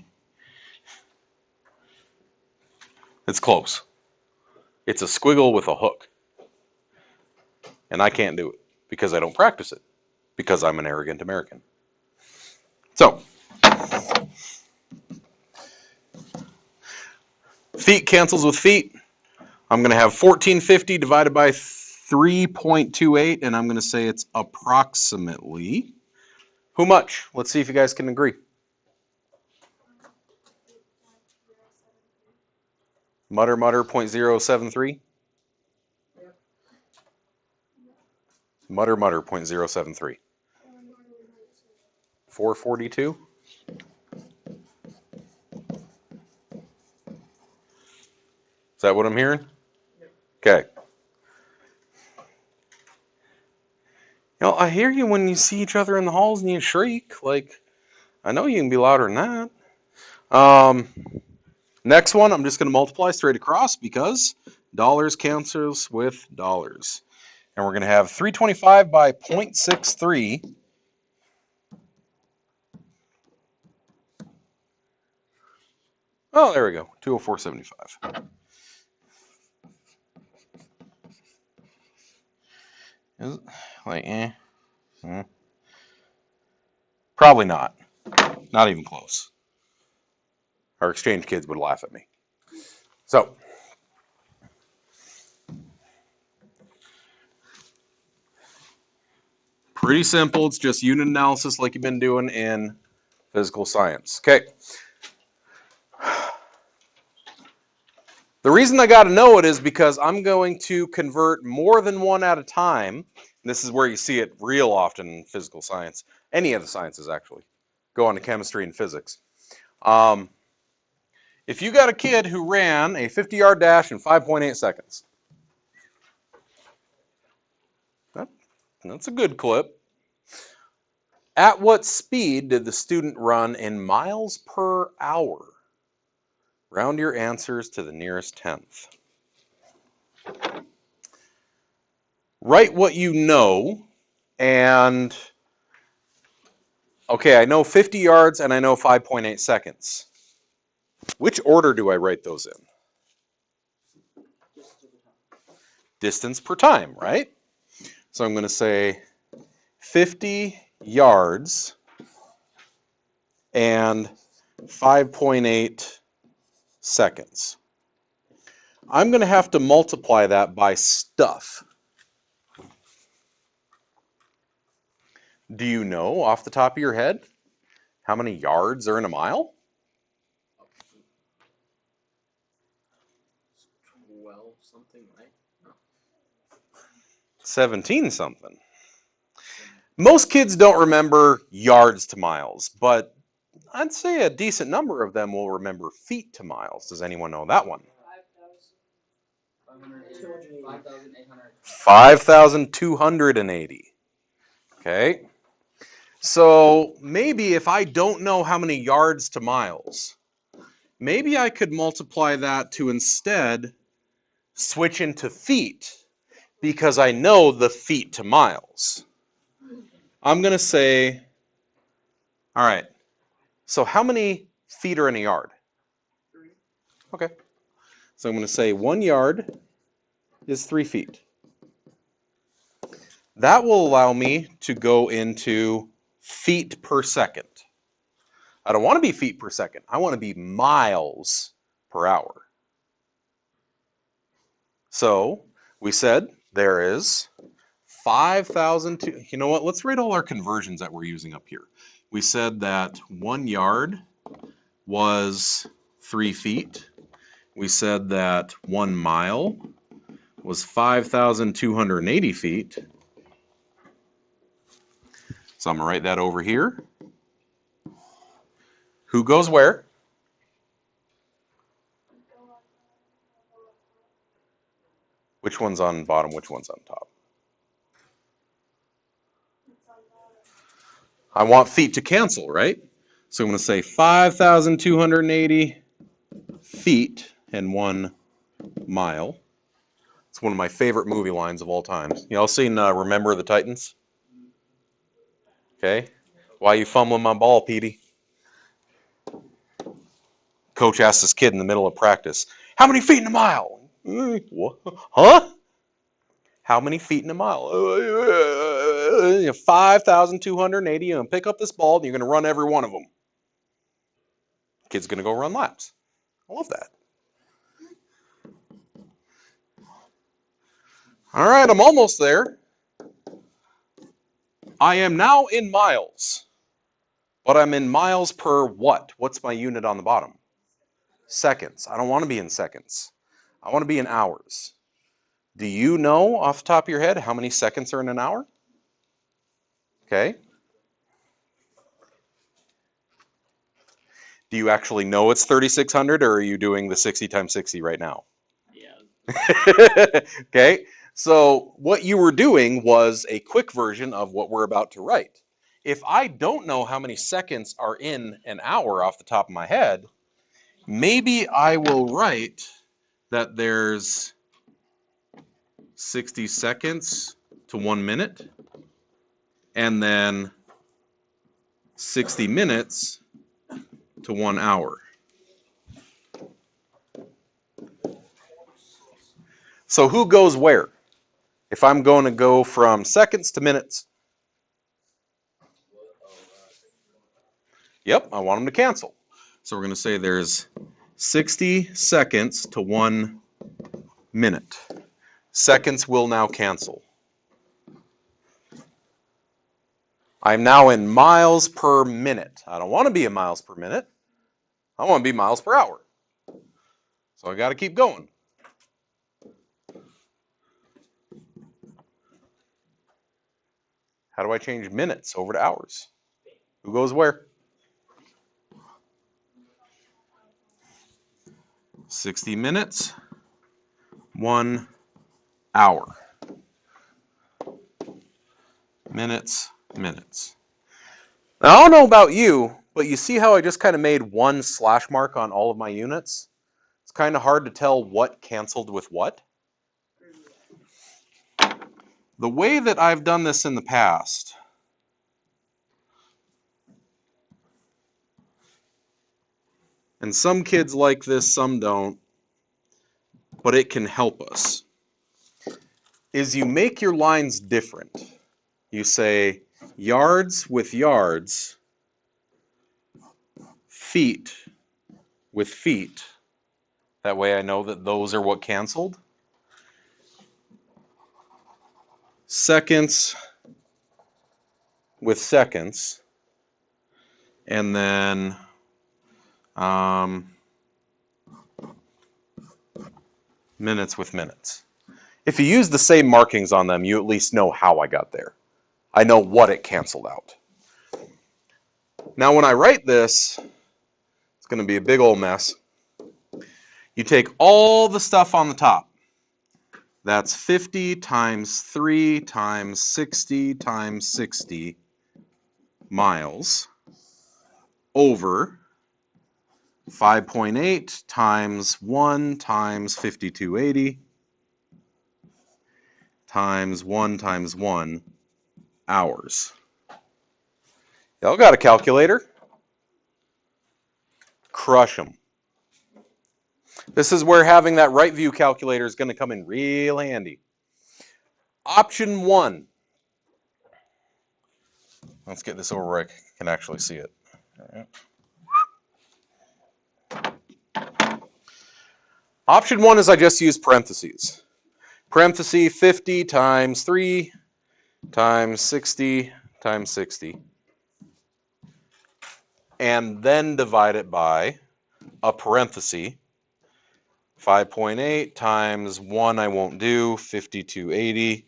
It's close. It's a squiggle with a hook. And I can't do it because I don't practice it. Because I'm an arrogant American. So, feet cancels with feet. I'm going to have 1450 divided by 3.28, and I'm going to say it's approximately. How much? Let's see if you guys can agree. Mutter, 0.073. Mutter, 0.073. 442. Is that what I'm hearing? Okay. You know, I hear you when you see each other in the halls and you shriek. Like, I know you can be louder than that. Next one, I'm just going to multiply straight across because dollars cancels with dollars. And we're going to have 325 by 0.63. Oh, there we go. 204.75. Is it? Like, Probably not. Not even close. Our exchange kids would laugh at me. So, pretty simple. It's just unit analysis like you've been doing in physical science. Okay. The reason I got to know it is because I'm going to convert more than one at a time. This is where you see it real often in physical science. Any of the sciences, actually. Go on to chemistry and physics. If you got a kid who ran a 50-yard dash in 5.8 seconds, that's a good clip. At what speed did the student run in miles per hour? Round your answers to the nearest tenth. Write what you know, and okay, I know 50 yards and I know 5.8 seconds. Which order do I write those in? Distance per time, right? So I'm going to say 50 yards and 5.8 seconds. I'm going to have to multiply that by stuff. Do you know off the top of your head how many yards are in a mile? 12 something, right? No. 17 something. Most kids don't remember yards to miles, but I'd say a decent number of them will remember feet to miles. Does anyone know that one? 5,280. Okay. So maybe if I don't know how many yards to miles, maybe I could multiply that to instead switch into feet because I know the feet to miles. I'm going to say, all right, so how many feet are in a yard? 3. Okay. So I'm going to say 1 yard is 3 feet. That will allow me to go into feet per second. I don't want to be feet per second. I want to be miles per hour. So we said there is 5,000. You know what? Let's write all our conversions that we're using up here. We said that 1 yard was 3 feet. We said that 1 mile was 5,280 feet. So I'm going to write that over here. Who goes where? Which one's on bottom? Which one's on top? I want feet to cancel, right? So I'm going to say 5,280 feet and 1 mile. It's one of my favorite movie lines of all time. Y'all seen Remember the Titans? Okay. Why you fumbling my ball, Petey? Coach asked this kid in the middle of practice, how many feet in a mile? What? Huh? How many feet in a mile? 5,280. And pick up this ball and you're going to run every one of them. Kid's going to go run laps. I love that. All right, I'm almost there. I am now in miles. But I'm in miles per what? What's my unit on the bottom? Seconds. I don't want to be in seconds. I want to be in hours. Do you know off the top of your head how many seconds are in an hour? Okay. Do you actually know it's 3,600 or are you doing the 60 times 60 right now? Yeah. Okay. So what you were doing was a quick version of what we're about to write. If I don't know how many seconds are in an hour off the top of my head, maybe I will write that there's 60 seconds to 1 minute, and then 60 minutes to 1 hour. So who goes where? If I'm going to go from seconds to minutes, yep, I want them to cancel. So we're going to say there's 60 seconds to 1 minute. Seconds will now cancel. I'm now in miles per minute. I don't want to be in miles per minute. I want to be miles per hour. So I got to keep going. How do I change minutes over to hours? Who goes where? 60 minutes, 1 hour. Minutes, minutes. Now, I don't know about you, but you see how I just kind of made one slash mark on all of my units? It's kind of hard to tell what canceled with what. The way that I've done this in the past, and some kids like this, some don't, but it can help us, is you make your lines different. You say yards with yards, feet with feet. That way I know that those are what canceled. Seconds with seconds. And then minutes with minutes. If you use the same markings on them, you at least know how I got there. I know what it canceled out. Now when I write this, it's going to be a big old mess. You take all the stuff on the top. That's 50 times 3 times 60 times 60 miles over 5.8 times 1 times 5280 times 1 hours. Y'all got a calculator? Crush them. This is where having that right view calculator is going to come in real handy. Option 1. Let's get this over where I can actually see it. All right. Option 1 is I just use parentheses. Parenthesis 50 times 3 times 60 times 60. And then divide it by a parenthesis. 5.8 times 1 I won't do, 5280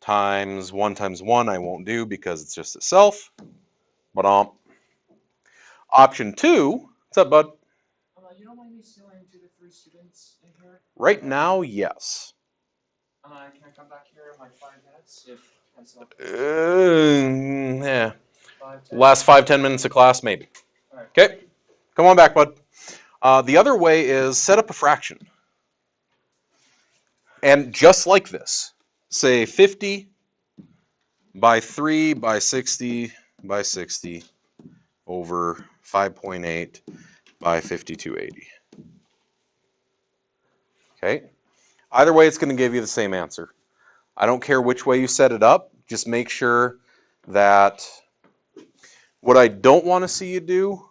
times 1 I won't do because it's just itself. But option 2, what's up, bud? You don't mind me still adding 2 to 3 students in here? Right now, yes. Can I come back here in like 5 minutes if that's not Yeah. 5, 10? Last 5-10 minutes of class, maybe. All right. Okay, come on back, bud. The other way is set up a fraction. And just like this, say 50 by 3 by 60 by 60 over 5.8 by 5280. Okay? Either way, it's going to give you the same answer. I don't care which way you set it up. Just make sure that what I don't want to see you do,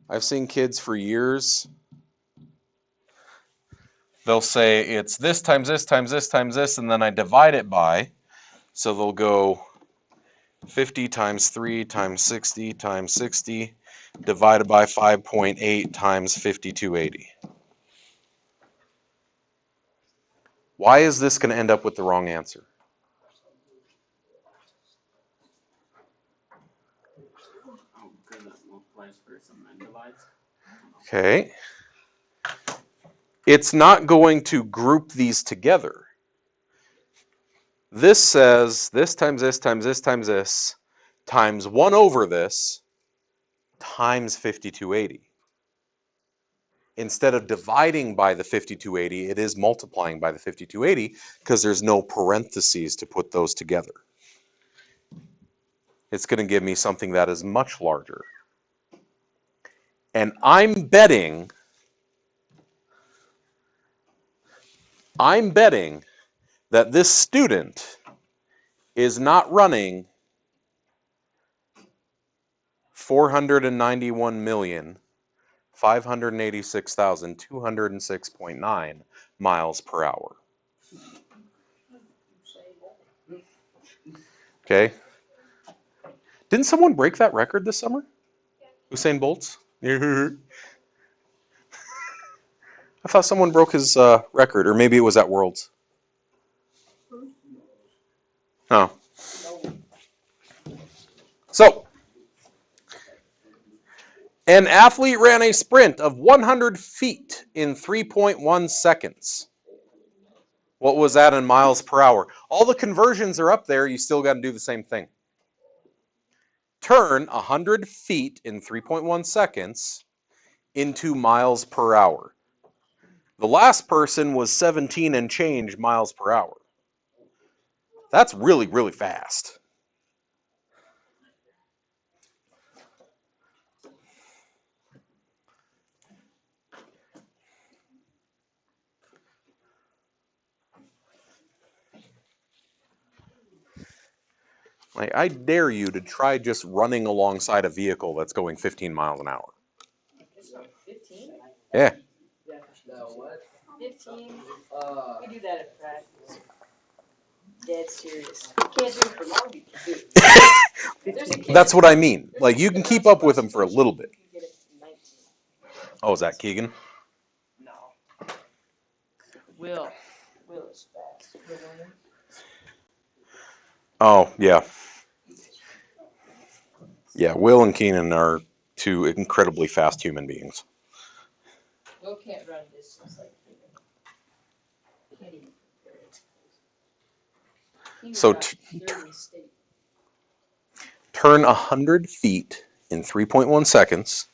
I've seen kids for years, they'll say it's this times this times this times this, and then I divide it by. So they'll go 50 times 3 times 60 divided by 5.8 times 5280. Why is this going to end up with the wrong answer? Oh, because it multiplies first and then divides. Okay. It's not going to group these together. This says this times this times this times this times 1 over this times 5280. Instead of dividing by the 5280, it is multiplying by the 5280 because there's no parentheses to put those together. It's going to give me something that is much larger. And I'm betting that this student is not running 491,586,206.9 miles per hour. Okay? Didn't someone break that record this summer? Usain Bolt's? I thought someone broke his record, or maybe it was at Worlds. Oh. So, an athlete ran a sprint of 100 feet in 3.1 seconds. What was that in miles per hour? All the conversions are up there. You still got to do the same thing. Turn 100 feet in 3.1 seconds into miles per hour. The last person was 17 and change miles per hour. That's really, really fast. Like, I dare you to try just running alongside a vehicle that's going 15 miles an hour. 15? Yeah. What? 15? We do that at practice. Dead serious. You can't do it for long, you can do it. That's what I mean. Like, you can keep up with them for a little bit. Oh, is that Keegan? No. Will is fast. Oh, yeah. Yeah, Will and Keenan are two incredibly fast human beings. Will can't run distance like Keegan. Can't even compare it. So turn 100 feet in 3.1 seconds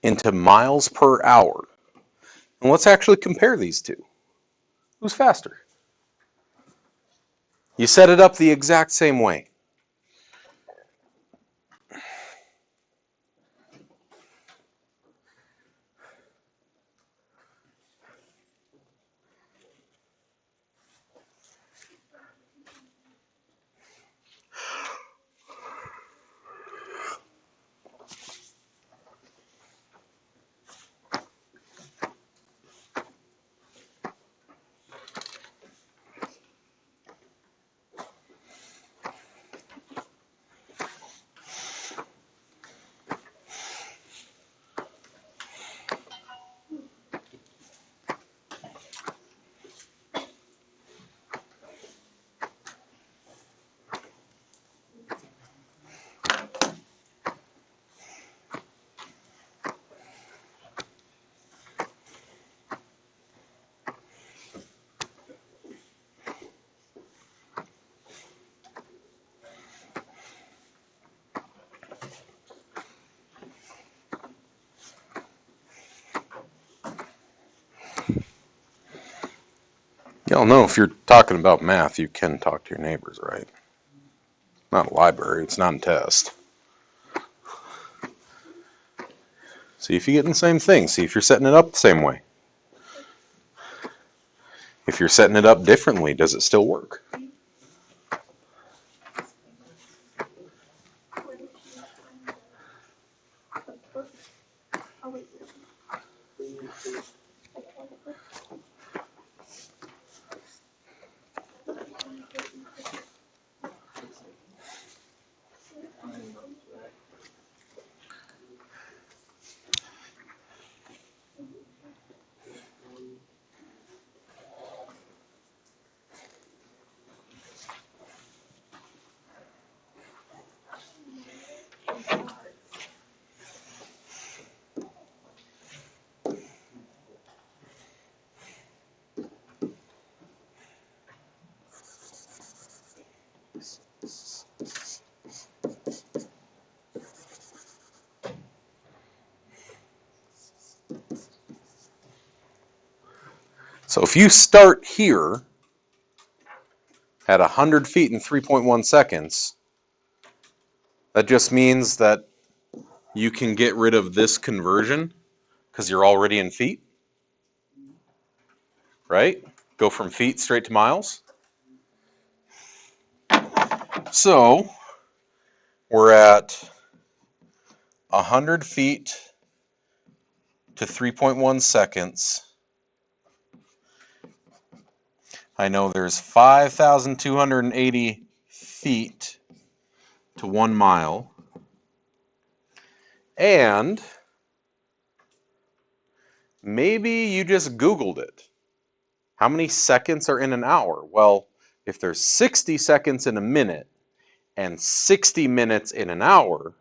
into miles per hour. And let's actually compare these two. Who's faster? You set it up the exact same way. Y'all know if you're talking about math, you can talk to your neighbors, right? Not a library, it's not a test. See if you get the same thing. See if you're setting it up the same way. If you're setting it up differently, does it still work? So if you start here at 100 feet in 3.1 seconds, that just means that you can get rid of this conversion because you're already in feet, right? Go from feet straight to miles. So we're at 100 feet to 3.1 seconds. I know there's 5,280 feet to 1 mile. And maybe you just Googled it. How many seconds are in an hour? Well, if there's 60 seconds in a minute and 60 minutes in an hour,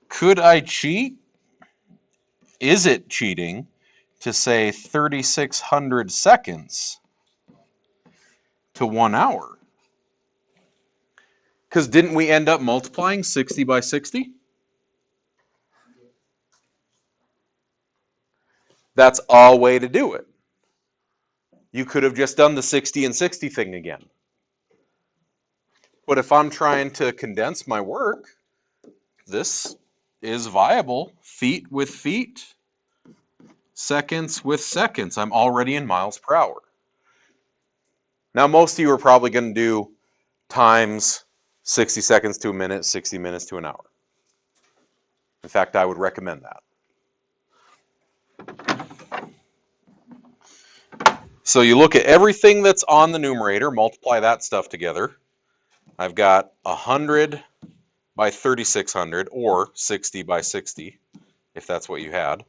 could I cheat? Is it cheating to say 3,600 seconds to 1 hour? Because didn't we end up multiplying 60 by 60? That's a way to do it. You could have just done the 60 and 60 thing again. But if I'm trying to condense my work, this is viable. Feet with feet, seconds with seconds. I'm already in miles per hour. Now, most of you are probably going to do times 60 seconds to a minute, 60 minutes to an hour. In fact, I would recommend that. So you look at everything that's on the numerator, multiply that stuff together. I've got 100 by 3,600, or 60 by 60, if that's what you had.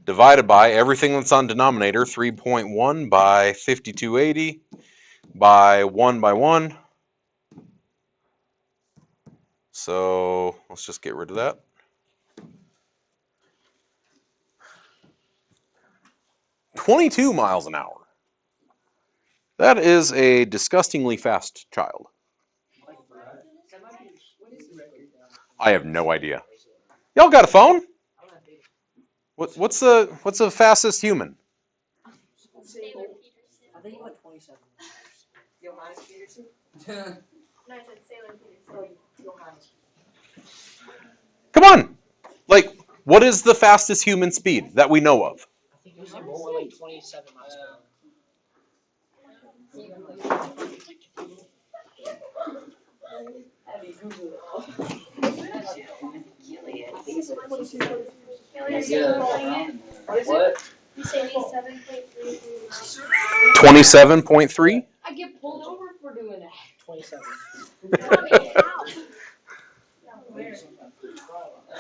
Divided by everything that's on denominator, 3.1 by 5280 by 1 by 1. So let's just get rid of that. 22 miles an hour. That is a disgustingly fast child. I have no idea. Y'all got a phone? What's the fastest human? I think you went 27. Johannes Peterson? No, I said Sailor Peterson. Johannes. Come on. Like, what is the fastest human speed that we know of? I think Usain Bolt went like 27 miles per hour. What? You say 27.33 miles. 27.3? I get pulled over for doing that. 27.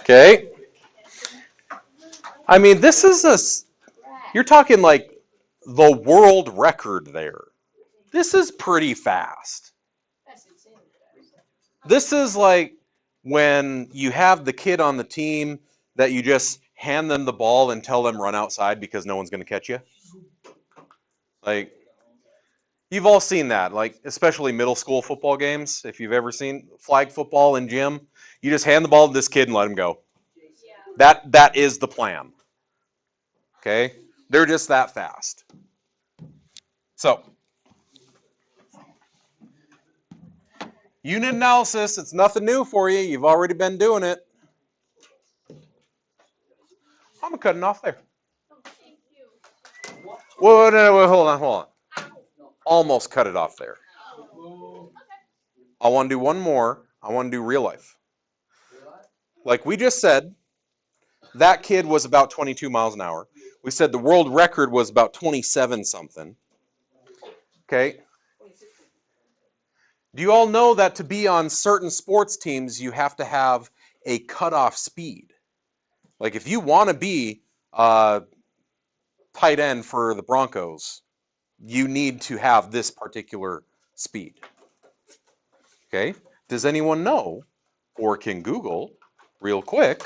Okay. I mean, this is you're talking like the world record there. This is pretty fast. This is like when you have the kid on the team that you just hand them the ball and tell them run outside because no one's going to catch you. Like, you've all seen that, like especially middle school football games. If you've ever seen flag football in gym, you just hand the ball to this kid and let him go. That is the plan. Okay? They're just that fast. So, unit analysis, it's nothing new for you. You've already been doing it. I'm cutting off there. Oh, thank you. Whoa, no, hold on. Almost cut it off there. I want to do one more. I want to do real life. Like we just said, that kid was about 22 miles an hour. We said the world record was about 27 something. Okay. Do you all know that to be on certain sports teams, you have to have a cutoff speed? Like if you want to be tight end for the Broncos, you need to have this particular speed. Okay? Does anyone know, or can Google real quick,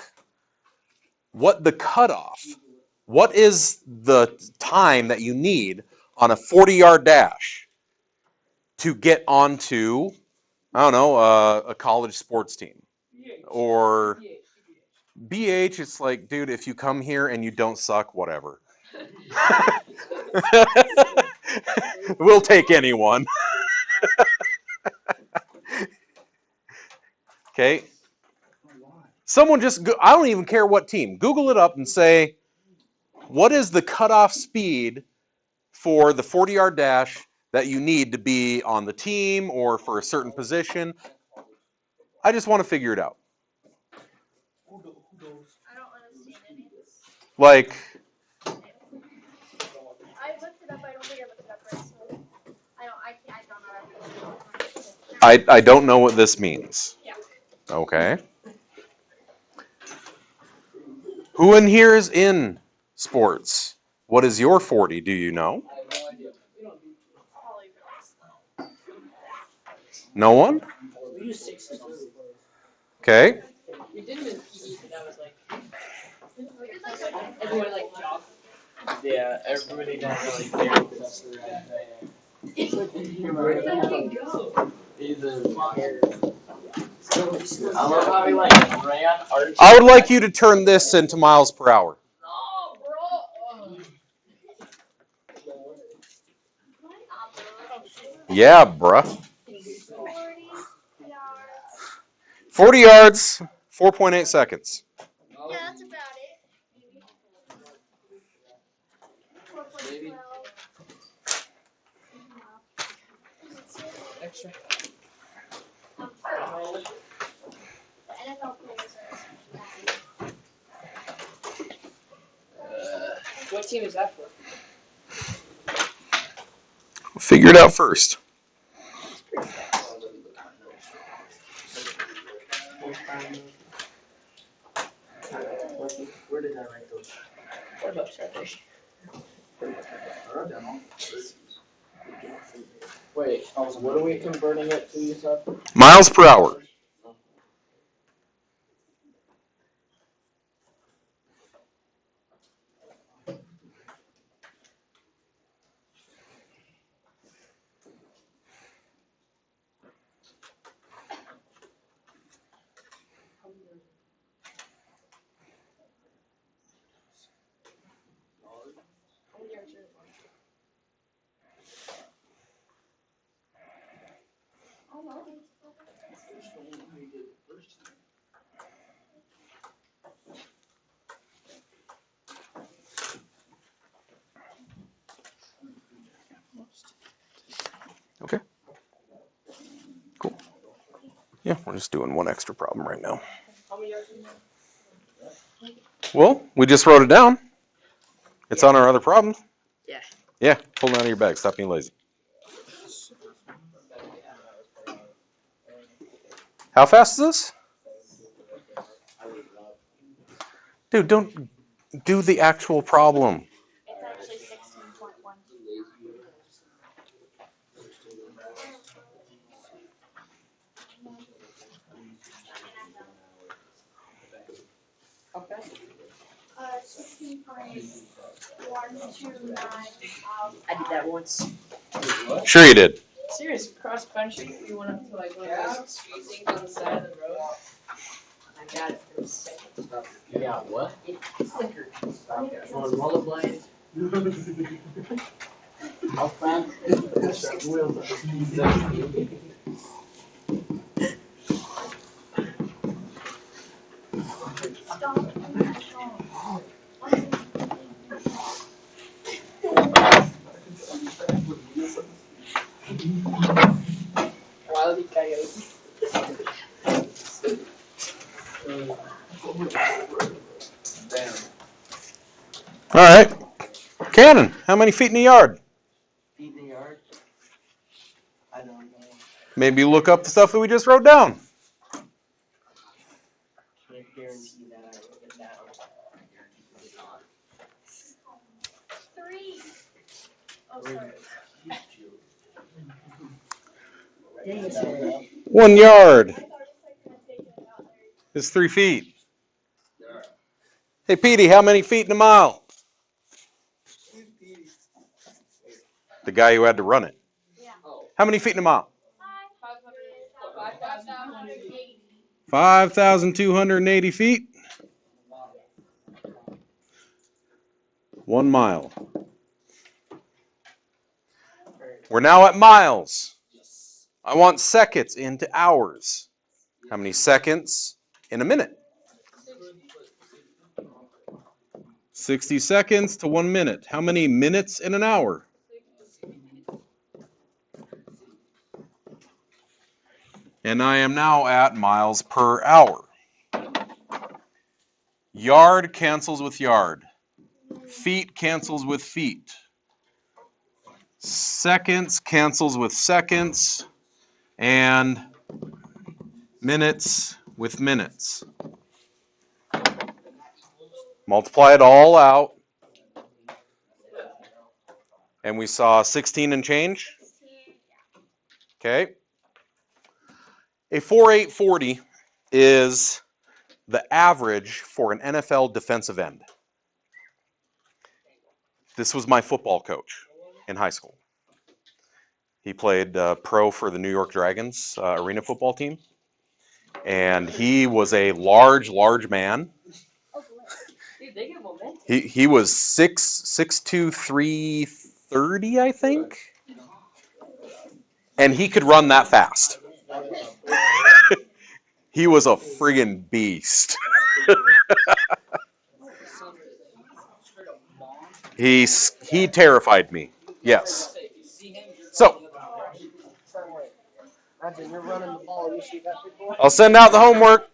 what the cutoff, what is the time that you need on a 40-yard dash to get onto, I don't know, a college sports team? Or BH, it's like, dude, if you come here and you don't suck, whatever. We'll take anyone. Okay? Someone just, I don't even care what team. Google it up and say, what is the cutoff speed for the 40-yard dash that you need to be on the team or for a certain position? I just want to figure it out. I don't understand any of this. Like, I looked it up. I don't think I looked it up right. So I don't know. I don't know what this means. Yeah. Okay. Who in here is in sports? What is your 40? Do you know? No one? We use 60. Okay. We did it in PE, but that was like everyone like jogged. Yeah, everybody got really care because that's the right thing. Either I love how he like ran arch. I would like you to turn this into miles per hour. No, bro. Yeah, bruh. 40 yards. 40 yards, 4.8 seconds. Yeah, that's about it. 4.12. Extra. The NFL players are especially bad. What team is that for? Figure it out first. Where did I write those? What about Saturday? Wait, what are we converting it to, you said? Miles per hour. Okay. Cool. Yeah, we're just doing one extra problem right now. How many yards is that? Well, we just wrote it down. It's on our other problem. Yeah. Yeah, pull it out of your bag. Stop being lazy. How fast is this? Dude, don't do the actual problem. It's actually 16.1. How fast? 16.129 miles. I did that once. Sure you did. Serious, cross country. We went up to like one of those street things on the side of the road. I got it. It was sick. Yeah, what? It flickered. On rollerblades? How fast? Stop. All right. Cannon, how many feet in a yard? Feet in the yard? I don't know. Maybe look up the stuff that we just wrote down. Can't guarantee that I wrote it down. 3. Oh, sorry. Dang it, Sarah. 1 yard is 3 feet. Hey, Petey, how many feet in a mile? The guy who had to run it. Yeah. How many feet in a mile? 5,280. 5,280 feet. 1 mile. We're now at miles. I want seconds into hours. How many seconds in a minute? 60 seconds to 1 minute. How many minutes in an hour? And I am now at miles per hour. Yard cancels with yard. Feet cancels with feet. Seconds cancels with seconds. And minutes with minutes. Multiply it all out. And we saw 16 and change. Okay. A 4.840 is the average for an NFL defensive end. This was my football coach in high school. He played pro for the New York Dragons arena football team. And he was a large man. He was 6'2", 330, I think. And he could run that fast. He was a friggin' beast. He terrified me. Yes. So Imagine you're running the ball and you see that before. I'll send out the homework.